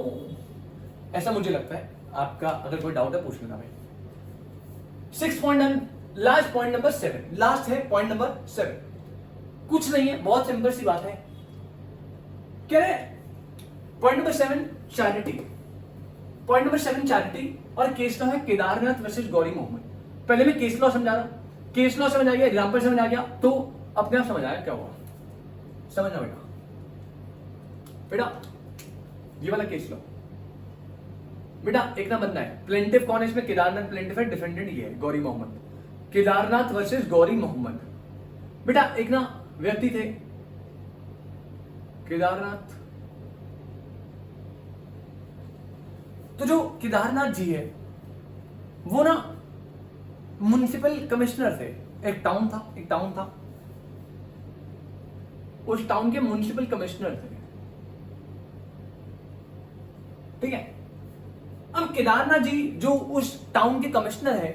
ऐसा मुझे लगता है। आपका अगर कोई डाउट है पूछ लेना भाई। 6 point done. Last point number 7, last है पॉइंट नंबर 7। कुछ नहीं है, बहुत सिंपल सी बात है। क्या है point number 7? Charity. Point number 7 charity, और केस लॉ है केदारनाथ वर्सेस गौरी मोहम्मद। पहले मैं केस लॉ समझा रहा हूं, केस लॉ समझ आ गया, एग्जांपल समझ आ गया, तो अपने आप समझ आया क्या हुआ। समझना बेटा ये वाला केस लॉ। बेटा एक ना बंदा है, प्लेंटिफ कौन है इसमें? केदारनाथ प्लेंटिफ है, डिफेंडेंट ये है गौरी मोहम्मद। केदारनाथ वर्सेस गौरी मोहम्मद। बेटा एक ना व्यक्ति थे, केदारनाथ, तो जो केदारनाथ जी है वो ना म्युनिसिपल कमिश्नर थे। एक टाउन था, उस टाउन के म्युनिसिपल कमिश्नर थे, ठीक है। अब केदारनाथ जी जो उस टाउन के कमिश्नर है,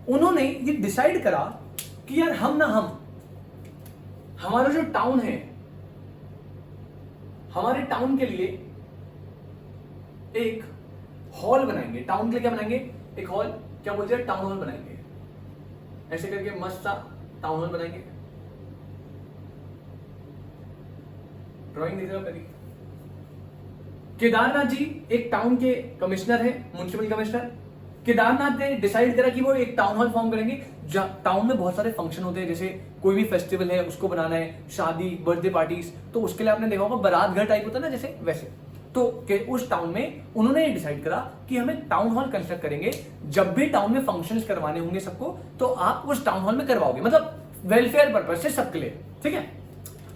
उन्होंने ये डिसाइड करा कि यार हमारा जो टाउन है, हमारे टाउन के लिए एक हॉल बनाएंगे। टाउन के लिए क्या बनाएंगे? एक हॉल, क्या बोलते हैं, टाउन हॉल बनाएंगे, ऐसे करके मस्त सा टाउन हॉल बनाएंगे। ड्राइंग देख रहे हो कभी? केदारनाथ जी एक टाउन के कमिश्नर है, म्युनिसिपल कमिश्नर। केदारनाथ ने डिसाइड करा कि वो एक टाउन हॉल फॉर्म करेंगे। टाउन में बहुत सारे फंक्शन होते हैं, जैसे कोई भी फेस्टिवल है उसको बनाना है, शादी, बर्थडे पार्टीज, तो उसके लिए आपने देखा होगा बारात घर टाइप होता है ना, जैसे वैसे। तो उस टाउन में उन्होंने ये डिसाइड करा कि हमें टाउन हॉल कंस्ट्रक्ट करेंगे। जब भी टाउन में फंक्शंस करवाने होंगे सबको, तो आप उस टाउन हॉल में करवाओगे, मतलब वेलफेयर पर्पज से सबके लिए, ठीक है।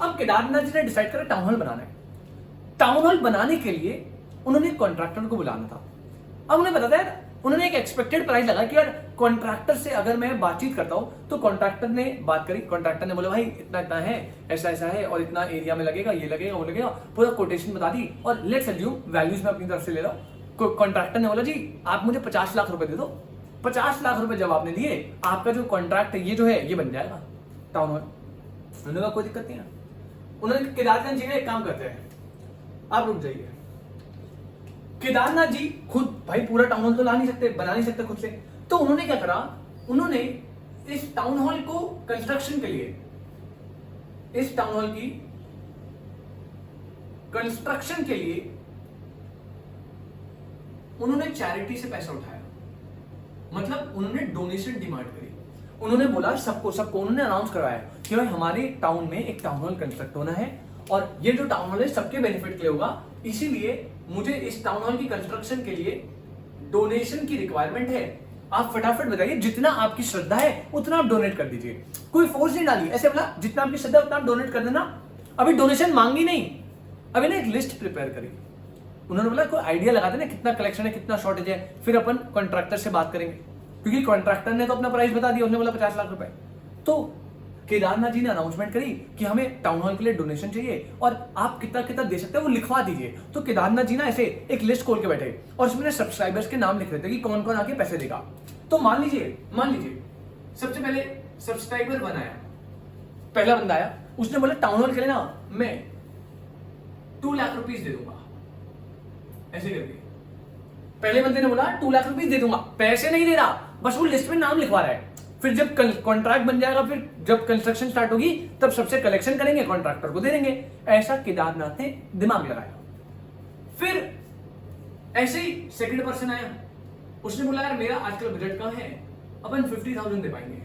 अब केदारनाथ जी ने डिसाइड करा टाउन हॉल बनाना है। टाउन हॉल बनाने के लिए उन्होंने कॉन्ट्रैक्टर को बुलाना था। अब उन्हें पता था, उन्होंने एक एक्सपेक्टेड प्राइस लगा कि यार कॉन्ट्रैक्टर से अगर मैं बातचीत करता हूं, तो कॉन्ट्रैक्टर ने बात करी, कॉन्ट्रैक्टर ने बोला भाई इतना इतना है, ऐसा ऐसा है, और इतना एरिया में लगेगा, ये लगेगा, वो लगेगा, पूरा कोटेशन बता दी, और लेट्स अज्यूम वैल्यूज में अपनी तरफ से ले रहा हूं। कॉन्ट्रैक्टर ने बोला जी आप मुझे 50 लाख रुपए दे दो। 50 लाख रुपए जब आपने दिए, आपका जो कॉन्ट्रैक्ट ये जो है ये बन जाएगा टाउन हॉल। उन्होंने कहा कोई दिक्कत नहीं है। उन्होंने केदारनाथ जी ने एक काम करते हैं, आप रुक जाइए। केदारनाथ जी खुद भाई पूरा टाउन हॉल तो ला नहीं सकते, बना नहीं सकते खुद से, तो उन्होंने क्या करा, उन्होंने इस टाउन हॉल को कंस्ट्रक्शन के लिए, इस टाउन हॉल की कंस्ट्रक्शन के लिए उन्होंने चैरिटी से पैसा उठाया। मतलब उन्होंने डोनेशन डिमांड करी। उन्होंने बोला सबको उन्होंने अनाउंस करवाया कि भाई हमारे टाउन में एक टाउन हॉल कंस्ट्रक्ट होना है, और ये जो टाउन हॉल है सबके बेनिफिट के लिए होगा, इसीलिए मुझे इस टाउन हॉल की कंस्ट्रक्शन के लिए डोनेशन की रिक्वायरमेंट है। आप फटाफट बताइए, जितना आपकी श्रद्धा है उतना आप डोनेट कर दीजिए। कोई फोर्स नहीं डाली, ऐसे बोला जितना आपकी श्रद्धा उतना आप डोनेट कर देना। अभी डोनेशन मांगी नहीं, अभी ना एक लिस्ट प्रिपेयर करी। उन्होंने बोला कोई आइडिया लगाते ना कितना कलेक्शन है, कितना शॉर्टेज है, फिर अपन कॉन्ट्रैक्टर से बात करेंगे, क्योंकि कॉन्ट्रैक्टर ने तो अपना प्राइस बता दिया, उसने बोला 50 लाख रुपए। तो केदारनाथ जी ने अनाउंसमेंट करी कि हमें टाउन हॉल के लिए डोनेशन चाहिए, और आप कितना कितना दे सकते हैं वो लिखवा दीजिए। तो केदारनाथ जी ना ऐसे एक लिस्ट खोल के बैठे, और उसमें सब्सक्राइबर्स के नाम लिख रहे थे कि कौन कौन आके पैसे देगा। तो मान लीजिए सबसे पहले सब्सक्राइबर बनाया, पहला बंदा आया, उसने बोला टाउन हॉल के लिए ना मैं 2 लाख रुपीज दे दूंगा, ऐसे करके। पहले बंदे ने बोला 2 लाख रुपीज दे दूंगा, पैसे नहीं दे रहा, बस वो लिस्ट में नाम लिखवा रहा है। फिर जब कॉन्ट्रैक्ट बन जाएगा, फिर जब कंस्ट्रक्शन स्टार्ट होगी, तब सबसे कलेक्शन करेंगे, कॉन्ट्रैक्टर को दे देंगे। ऐसा केदारनाथ ने दिमाग लगाया। फिर ऐसे ही सेकंड पर्सन आया, उसने बोला यार मेरा आजकल बजट कम है, अपन 50,000 दे पाएंगे।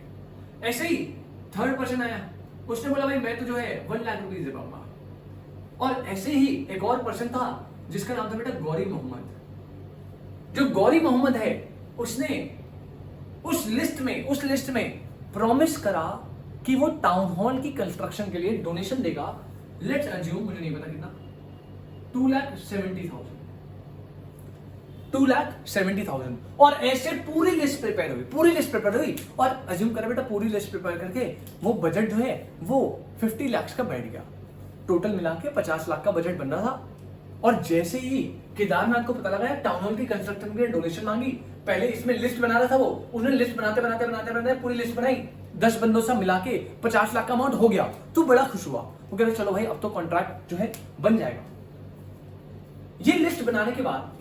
ऐसे ही थर्ड पर्सन आया, उसने बोला भाई मैं तो जो है 1 लाख रुपीज दे पाऊंगा। और ऐसे ही एक और पर्सन था जिसका नाम था बेटा गौरी मोहम्मद। जो गौरी मोहम्मद है, उसने उस लिस्ट में प्रॉमिस करा कि वो टाउन हॉल की कंस्ट्रक्शन के लिए डोनेशन देगा। लेट्स अज्यूम, मुझे नहीं पता कितना, 2,70,000। 2,70,000। और ऐसे पूरी लिस्ट प्रिपेयर हुई, और अज्यूम करें बेटा पूरी लिस्ट प्रिपेयर करके वो बजट जो है वो 50 लाख का बैठ गया। टोटल मिला के 50 लाख का बजट बन रहा था। और जैसे ही केदारनाथ को पता लगा टाउन हॉल की कंस्ट्रक्शन के लिए डोनेशन मांगी, पहले इसमें लिस्ट बना रहा था वो, उसने लिस्ट बनाते पूरी लिस्ट बनाई, 10 बंदों से मिला के 50 लाख का अमाउंट हो गया। तो बड़ा खुश हुआ, वो कह रहे चलो भाई अब तो कॉन्ट्रैक्ट जो है बन जाएगा। ये लिस्ट बनाने के बाद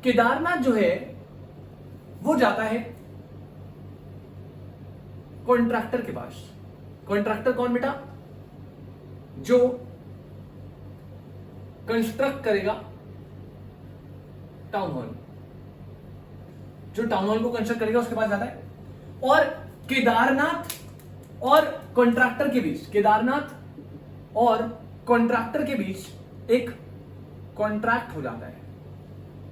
केदारनाथ जो है वो जाता है कॉन्ट्रैक्टर के पास। कॉन्ट्रैक्टर कौन बेटा? जो कंस्ट्रक्ट करेगा टाउन हॉल, जो टाउन हॉल को कंस्ट्रक्ट करेगा उसके पास जाता है। और केदारनाथ और कॉन्ट्रैक्टर के बीच एक कॉन्ट्रैक्ट हो जाता है।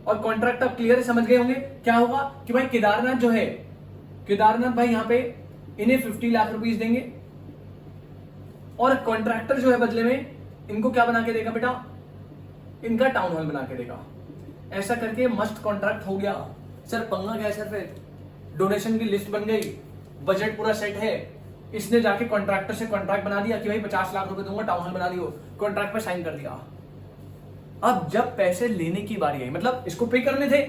और कॉन्ट्रैक्ट आप क्लियर समझ गए होंगे क्या होगा कि भाई केदारनाथ भाई यहां पे इन्हें 50 लाख रुपीस देंगे, और कॉन्ट्रैक्टर जो है बदले में इनको क्या बना के देगा बेटा? इनका टाउन हॉल बना के देगा। ऐसा करके मस्त कॉन्ट्रैक्ट हो गया। सर पंगा क्या है सर? फिर डोनेशन की लिस्ट बन गई, बजट पूरा सेट है, इसने जाके कॉन्ट्रैक्टर से कॉन्ट्रैक्ट बना दिया कि भाई 50 लाख रुपए दूंगा, टाउन हॉल बना दियो, कॉन्ट्रैक्ट पे साइन कर दिया। अब जब पैसे लेने की बारी आई, मतलब इसको पे करने थे,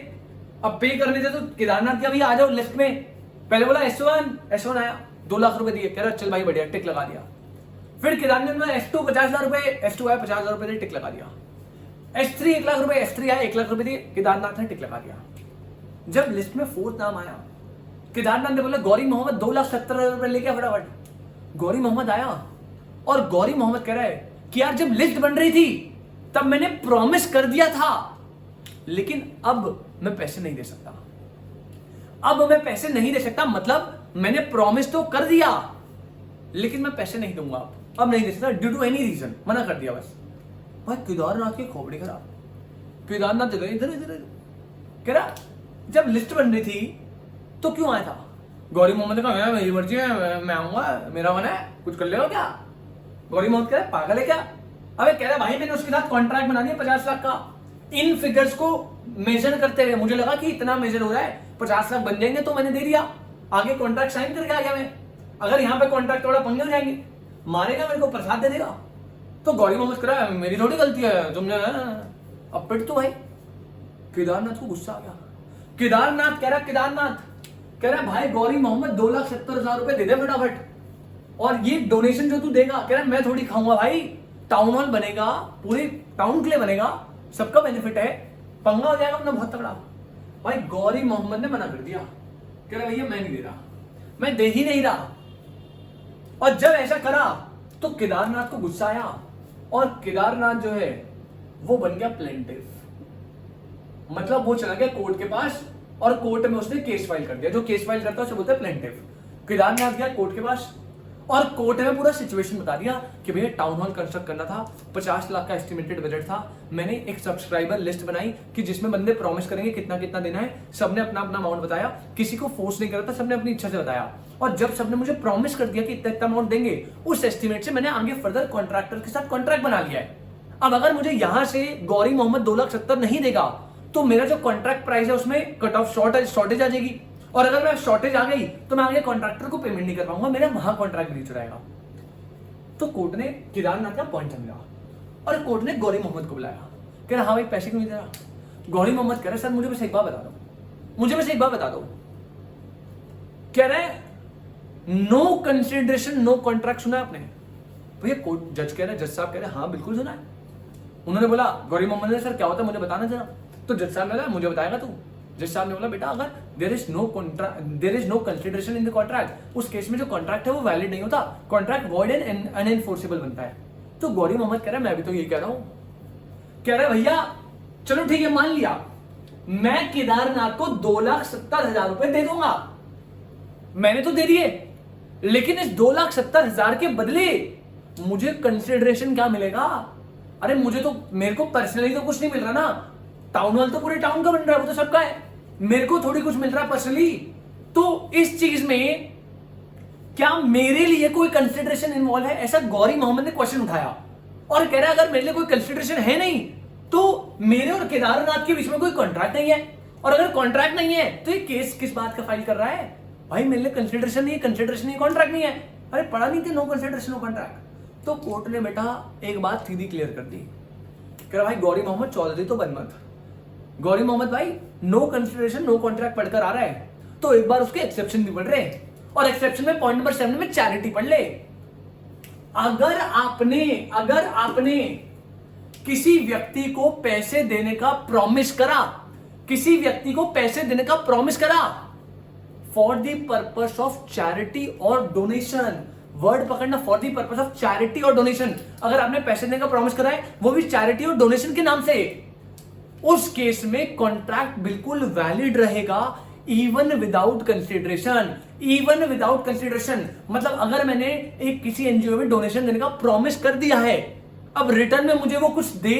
तो केदारनाथ क्या भैया आ जाओ लिस्ट में। पहले बोला S1 आया, 2 लाख रुपए दिए, कह रहा चल भाई बढ़िया, टिक लगा दिया। फिर केदारनाथ में S2 50 लाख रुपए, S2 आया 50 लाख रुपए, टिक लगा दिया। S3 1 लाख रुपए, S3 आया 1 लाख रुपए दिए, केदारनाथ ने टिक लगा दिया। जब लिस्ट में 4th नाम आया, केदारनाथ ने बोला गौरी मोहम्मद 2,70,000 रुपए लेके फटाफट। गौरी मोहम्मद आया और गौरी मोहम्मद कह रहा है कि यार जब लिस्ट बन रही थी तब मैंने प्रॉमिस कर दिया था, लेकिन अब मैं पैसे नहीं दे सकता। अब मैं पैसे नहीं दे सकता मतलब मैंने प्रॉमिस तो कर दिया लेकिन मैं पैसे नहीं दूंगा, अब नहीं दे सकता ड्यू टू एनी रीजन, मना कर दिया बस। भाई केदारनाथ की खोपड़ी खराब। केदारनाथ इधर इधर इधर कह रहा जब लिस्ट बन रही थी तो क्यों आया था? गौरी मोहम्मद ने कहा मेरी मर्जी है, मैं आऊंगा, मेरा मन है, कुछ कर लेगा क्या? गौरी मोहम्मद कह रहा पागल है क्या? अबे कह रहा भाई मैंने उसके साथ कॉन्ट्रैक्ट बना दिया 50 लाख का। इन फिगर्स को मेजर करते हुए मुझे लगा कि इतना मेजर हो रहा है, 50 लाख बन जाएंगे तो मैंने दे दिया, आगे कॉन्ट्रैक्ट साइन करके आ गया मैं। अगर यहाँ पे कॉन्ट्रैक्ट थोड़ा पंगे हो जाएंगे, मारेगा मेरे को, प्रसाद दे देगा। तो गौरी मोहम्मद कह रहा है मेरी थोड़ी गलती है, तुमने अब पिट तो भाई। केदारनाथ को गुस्सा आ गया। केदारनाथ कह रहा भाई गौरी मोहम्मद 2,70,000 रुपए दे दे फटाफट, और ये डोनेशन जो तू देगा कह रहा मैं थोड़ी खाऊंगा भाई, टाउन हॉल बनेगा, पूरे टाउन के लिए बनेगा, सबका बेनिफिट है, पंगा हो जाएगा अपना बहुत तगड़ा। भाई गौरी मोहम्मद ने मना कर दिया, कह रहा भैया मैं नहीं दे रहा, मैं दे ही नहीं रहा। और जब ऐसा करा तो केदारनाथ को गुस्सा आया और केदारनाथ जो है वो बन गया प्लेंटिव, मतलब वो चला गया कोर्ट के पास और कोर्ट में उसने केस फाइल कर दिया। जो केस फाइल करता है उसे बोलते हैं प्लेंटिव। केदारनाथ गया कोर्ट के पास और कोर्ट में पूरा सिचुएशन बता दिया कि भैया टाउन हॉल कंस्ट्रक्ट करना था, 50 लाख का एस्टिमेटेड बजट था, मैंने एक सब्सक्राइबर लिस्ट बनाई कि जिसमें बंदे प्रॉमिस करेंगे कितना कितना देना है, सबने अपना अपना अमाउंट बताया, किसी को फोर्स नहीं करा था, सबने अपनी इच्छा से बताया। और जब सबने मुझे प्रॉमिस कर दिया कि इतना इतना अमाउंट देंगे, उस एस्टिमेट से मैंने आगे फर्दर कॉन्ट्रैक्टर के साथ कॉन्ट्रैक्ट बना लिया है। अब अगर मुझे यहां से गौरी मोहम्मद 2,70,000 नहीं देगा तो मेरा जो कॉन्ट्रैक्ट प्राइस है उसमें कट ऑफ शॉर्टेज आ जाएगी, और अगर मैं शॉर्टेज आ गई तो मैं आगे कॉन्ट्रैक्टर को पेमेंट नहीं कर पाऊंगा, मेरा वहां कॉन्ट्रैक्ट ब्रीच रहेगा। तो कोर्ट ने केदारनाथ का पॉइंट समझा और कोर्ट ने गौरी मोहम्मद को बुलाया, कह रहा हाँ भाई पैसे क्यों नहीं दे रहा? गौरी मोहम्मद कह रहे सर मुझे बस एक बात बता दो, मुझे बस एक बात बता दो। कह रहे नो कंसिडरेशन नो कॉन्ट्रैक्ट, सुना आपने? भैया कोर्ट जज कह रहे, जज साहब कह रहे हाँ बिल्कुल सुना है। उन्होंने बोला गौरी मोहम्मद ने सर क्या होता है मुझे बताना जरा। तो जज साहब ने बोला मुझे बताएगा तू? जज साहब ने बोला बेटा अगर there is no consideration in the contract, उस केस में जो कॉन्ट्रैक्ट है वो वैलिड नहीं होता, कॉन्ट्रैक्ट वॉइड एंड अनएनफोर्सेबल बनता है। तो गौरी मोहम्मद कह रहा है मैं भी तो यही कह रहा हूं। कह रहा है भैया चलो ठीक है मान लिया, मैं केदारनाथ को 2,70,000 रुपए दे दूंगा, मैंने तो दे दिए, लेकिन इस 2,70,000 के बदले मुझे कंसिडरेशन क्या मिलेगा? अरे मुझे तो, मेरे को पर्सनली तो कुछ नहीं मिल रहा ना, टाउन हॉल तो पूरे टाउन का बन रहा है, वो तो सबका है, मेरे को थोड़ी कुछ मिल रहा है पर्सनली। तो इस चीज में क्या मेरे लिए कोई कंसिडरेशन इन्वॉल्व है? ऐसा गौरी मोहम्मद ने क्वेश्चन उठाया और कह रहा है अगर मेरे लिए कोई कंसिडरेशन है नहीं तो मेरे और केदारनाथ के बीच में कोई कॉन्ट्रैक्ट नहीं है, और अगर कॉन्ट्रैक्ट नहीं है तो ये केस किस बात का फाइल कर रहा है? भाई मेरे लिए कंसिडरेशन नहीं है, कंसिडरेशन नहीं, कॉन्ट्रैक्ट नहीं है। अरे पढ़ा नहीं थे नो कंसिडरेशन नो कॉन्ट्रैक्ट। तो कोर्ट ने बेटा एक बात सीधी क्लियर कर दी, कह रहा भाई गौरी मोहम्मद चौधरी तो बन मत, गौरी मोहम्मद भाई नो कंसिडरेशन नो कॉन्ट्रैक्ट पढ़कर आ रहा है तो एक बार उसके एक्सेप्शन भी पढ़ रहे, और एक्सेप्शन में पॉइंट नंबर 7 में चैरिटी पढ़ ले। अगर आपने किसी व्यक्ति को पैसे देने का प्रॉमिस करा, किसी व्यक्ति को पैसे देने का प्रॉमिस करा for the purpose of charity और डोनेशन, वर्ड पकड़ना, for the purpose of charity और डोनेशन, अगर आपने पैसे देने का प्रॉमिस करा है वो भी चैरिटी और डोनेशन के नाम से, उस केस में कॉन्ट्रैक्ट बिल्कुल वैलिड रहेगा even without consideration. Even without consideration मतलब अगर मैंने एक किसी एनजीओ में डोनेशन देने का प्रॉमिस कर दिया है, अब रिटर्न में मुझे वो कुछ दे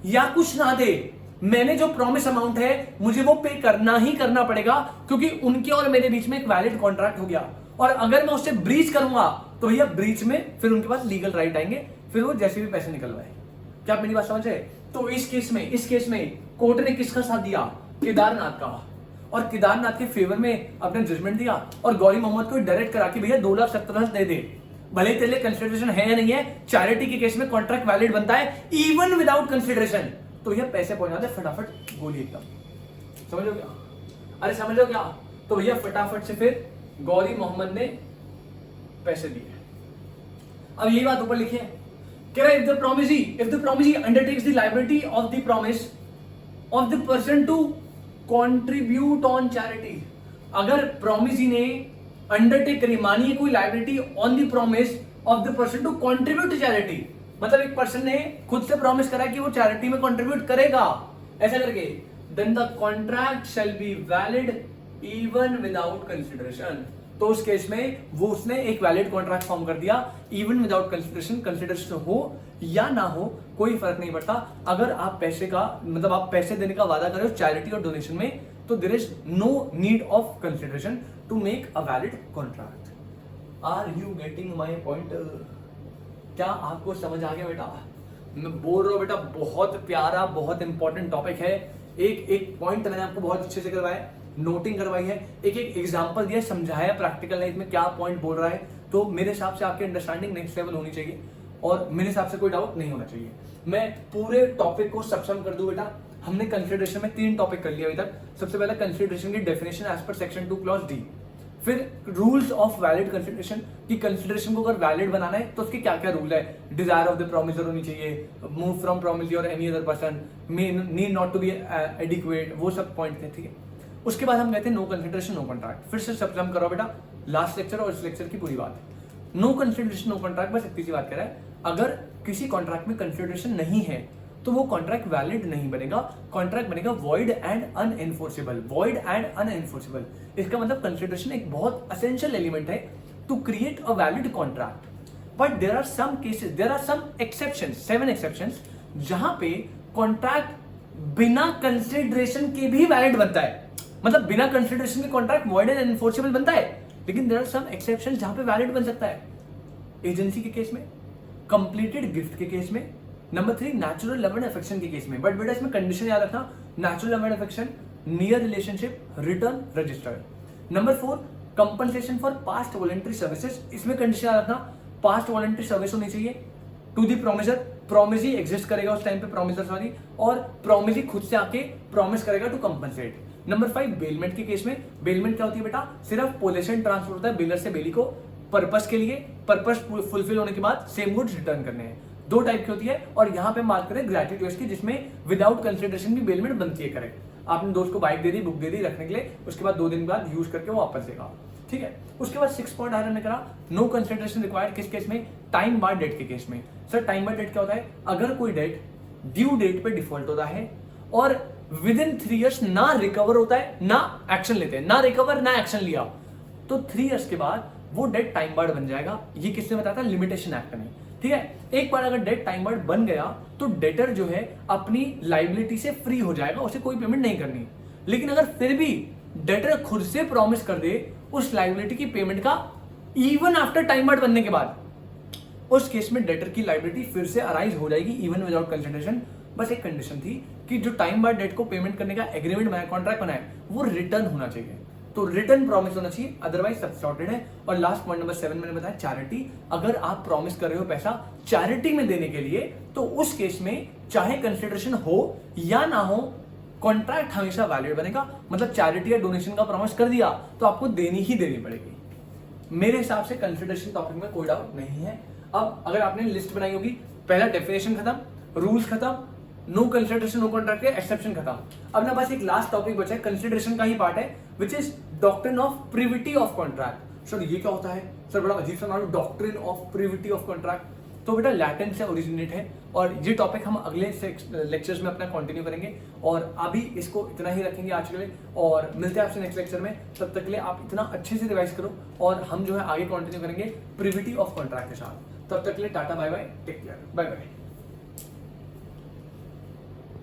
या कुछ ना दे, मैंने जो प्रॉमिस अमाउंट है मुझे वो पे करना ही करना पड़ेगा, क्योंकि उनके और मेरे बीच में एक वैलिड कॉन्ट्रैक्ट हो गया। और अगर मैं उससे ब्रीच करूंगा तो भैया ब्रीच में फिर उनके पास लीगल राइट आएंगे, फिर वो जैसे भी पैसे निकलवाए। क्या आप मेरी बात समझ रहे? तो इस केस में कोर्ट ने किसका साथ दिया? केदारनाथ का, और केदारनाथ के फेवर में अपने जजमेंट दिया और गौरी मोहम्मद को डायरेक्ट करा कि भैया 2,70,000 दे दे, भले तेरे लिए कंसिडरेशन है या नहीं है, चैरिटी के केस में कॉन्ट्रैक्ट वैलिड बनता है इवन विदाउट कंसिडरेशन। तो भैया पैसे पहुंचा दे फटाफट, गोली एकदम, समझ लो क्या? अरे समझ लो क्या? तो भैया फटाफट से फिर गौरी मोहम्मद ने पैसे दिए। अब यही बात ऊपर लिखी है, कह रहा है if the promisee undertakes the liability of the promise of the person to contribute on charity. अगर प्रॉमिसी ने अंडरटेक करी, मानिए कोई liability on the promise of the person to contribute to charity, मतलब एक पर्सन ने खुद से प्रॉमिस करा कि वो चैरिटी में कंट्रीब्यूट करेगा ऐसा करके, then the contract shall be valid even without consideration. तो उस केस में वो उसने एक वैलिड कॉन्ट्रैक्ट फॉर्म कर दिया इवन विदाउट कंसिडरेशन। कंसिडरेशन हो या ना हो कोई फर्क नहीं पड़ता। अगर आप पैसे का मतलब आप पैसे देने का वादा कर रहे हो चैरिटी और डोनेशन में, तो there is no need of consideration to make a valid contract. Are you getting my point? क्या आपको समझ आ गया बेटा? मैं बोल रहा हूं बेटा, बहुत प्यारा बहुत इंपॉर्टेंट टॉपिक है। एक एक पॉइंट मैंने आपको बहुत अच्छे से करवाया, नोटिंग करवाई है, एक एक एग्जांपल दिया, समझाया प्रैक्टिकल लाइफ में क्या पॉइंट बोल रहा है। तो मेरे हिसाब से आपकी अंडरस्टैंडिंग नेक्स्ट लेवल होनी चाहिए और मेरे हिसाब से कोई डाउट नहीं होना चाहिए। मैं पूरे टॉपिक को सक्षम कर दूं बेटा। हमने कंसिडरेशन में 3 टॉपिक कर लिया अभी तक। सबसे पहले कंसिडरेशन की definition as per section 2 clause D, फिर रूल्स ऑफ वैलिड कंसिडरेशन कि कंसिडरेशन को अगर वैलिड बनाना है तो उसके क्या क्या रूल है। डिजायर ऑफ द प्रोमिसर होनी चाहिए, मूव फ्रॉम प्रोमिसर और any other person, need not to be adequate, वो सब पॉइंट थे, ठीक है। उसके बाद हम कहते हैं नो कंसिडरेशन नो कॉन्ट्रैक्ट। फिर से सब्सम करो बेटा, लास्ट लेक्चर और इस लेक्चर की पूरी बात। नो कंसिडरेशन नो कॉन्ट्रैक्ट बस इतनी सी बात कर रहा है, अगर किसी कॉन्ट्रैक्ट में कंसिडरेशन नहीं है तो वो कॉन्ट्रैक्ट वैलिड नहीं बनेगा, कॉन्ट्रैक्ट बनेगा void and unenforceable. Void and unenforceable, इसका मतलब कंसिडरेशन एक बहुत एसेंशियल एलिमेंट है to create a valid contract. But there are some cases, there are some exceptions, 7 exceptions, जहां पे कॉन्ट्रैक्ट बिना कंसिडरेशन के भी वैलिड बनता है। मतलब बिना कंसिडरेशन के कॉन्ट्रैक्ट वॉइड एंड अनएनफोर्सेबल बनता है, लेकिन देयर आर सम एक्सेप्शंस जहां पे वैलिड बन सकता है। एजेंसी के केस में, कंप्लीटेड गिफ्ट के केस में, number 3 natural love and affection के केस में। बट बेटा इसमें कंडीशन याद रखना, natural love and affection, near relationship, written, registered. Number 4 compensation for past voluntary services, इसमें कंडीशन याद रखना, पास्ट वॉलंटरी सर्विस होनी चाहिए to the promisor, promisee exist करेगा उस टाइम पे प्रोमिसर सॉरी, और प्रोमिसी खुद से आके प्रॉमिस करेगा टू कंपनसेट। नंबर 5 बेलमेंट के केस में, बेलमेंट क्या होती है बेटा, सिर्फ पोजेशन ट्रांसफर होता है बेलर से बेली को पर्पस के लिए, पर्पस फुलफिल होने के बाद सेम गुड्स रिटर्न करने हैं। 2 टाइप की होती है और यहाँ पे बात करें ग्रेटिट्यूड की, जिसमें विदाउट कंसिडरेशन भी बेलमेंट बनती है। करेक्ट, आपने दोस्त को बाइक दे दी, बुक दे दी रखने के लिए, उसके बाद 2 दिन बाद यूज करके वो वापस देगा, ठीक है। उसके बाद 6 पॉइंट हमने करा, नो कंसिडरेशन रिक्वायर्ड किस केस में, टाइम बार डेट के केस में। सर टाइम बार डेट क्या होता है, अगर कोई डेट ड्यू डेट पे डिफॉल्ट होता है और विद इन 3 इयर्स ना रिकवर होता है ना एक्शन लेते हैं, ना रिकवर ना एक्शन लिया, तो 3 इयर्स के बाद वो डेट टाइम बार्ड बन जाएगा। ये किसने बताया था, लिमिटेशन एक्ट में, ठीक है। एक बार अगर डेट टाइम बार्ड बन गया तो डेटर जो है अपनी लाइबिलिटी से फ्री हो जाएगा, उसे कोई पेमेंट नहीं करनी। लेकिन अगर फिर भी डेटर खुद से प्रॉमिस कर दे उस लाइबिलिटी की पेमेंट का इवन आफ्टर टाइम बार्ड बनने के बाद, उस केस में डेटर की लाइबिलिटी फिर से अराइज हो जाएगी इवन विदाउट कंसिडरेशन। बस एक कंडीशन थी कि जो टाइम बार्ड डेट को पेमेंट करने का एग्रीमेंट बनाया, कॉन्ट्रैक्ट बनाया, वो रिटर्न होना चाहिए, तो रिटर्न प्रॉमिस होना चाहिए, अदरवाइज सब सॉर्टेड है। और लास्ट पॉइंट नंबर 7 मैंने बताया चैरिटी, अगर आप प्रॉमिस कर रहे हो पैसा चैरिटी में देने के लिए, तो उस केस में चाहे कंसिडरेशन हो या ना हो, कॉन्ट्रैक्ट हमेशा वैलिड बनेगा। मतलब चैरिटी या डोनेशन का प्रॉमिस कर दिया तो आपको देनी ही देनी पड़ेगी। मेरे हिसाब से कंसिडरेशन टॉपिक में कोई डाउट नहीं है। अब अगर आपने लिस्ट बनाई होगी, पहला डेफिनेशन खत्म, रूल्स खत्म, नो कंसिडरेशन नो कॉन्ट्रैक्ट के एक्सेप्शन खत्म। अब ना बस एक लास्ट टॉपिक बचा है, कंसिडरेशन का ही पार्ट है, which is doctrine of privity of contract. Sir ये क्या होता है सर, बड़ा अजीब सा नाम, doctrine of privity of contract. तो बेटा लैटिन से ओरिजिनेट है और ये टॉपिक हम अगले लेक्चर्स में अपना कंटिन्यू करेंगे। और अभी इसको इतना ही रखेंगे आज के लिए, और मिलते हैं आपसे नेक्स्ट लेक्चर में। तब तक के लिए आप इतना अच्छे से रिवाइज करो और हम जो है आगे कंटिन्यू करेंगे प्रिविटी ऑफ कॉन्ट्रैक्ट के साथ। तब तक के लिए tata bye bye, take care, bye bye.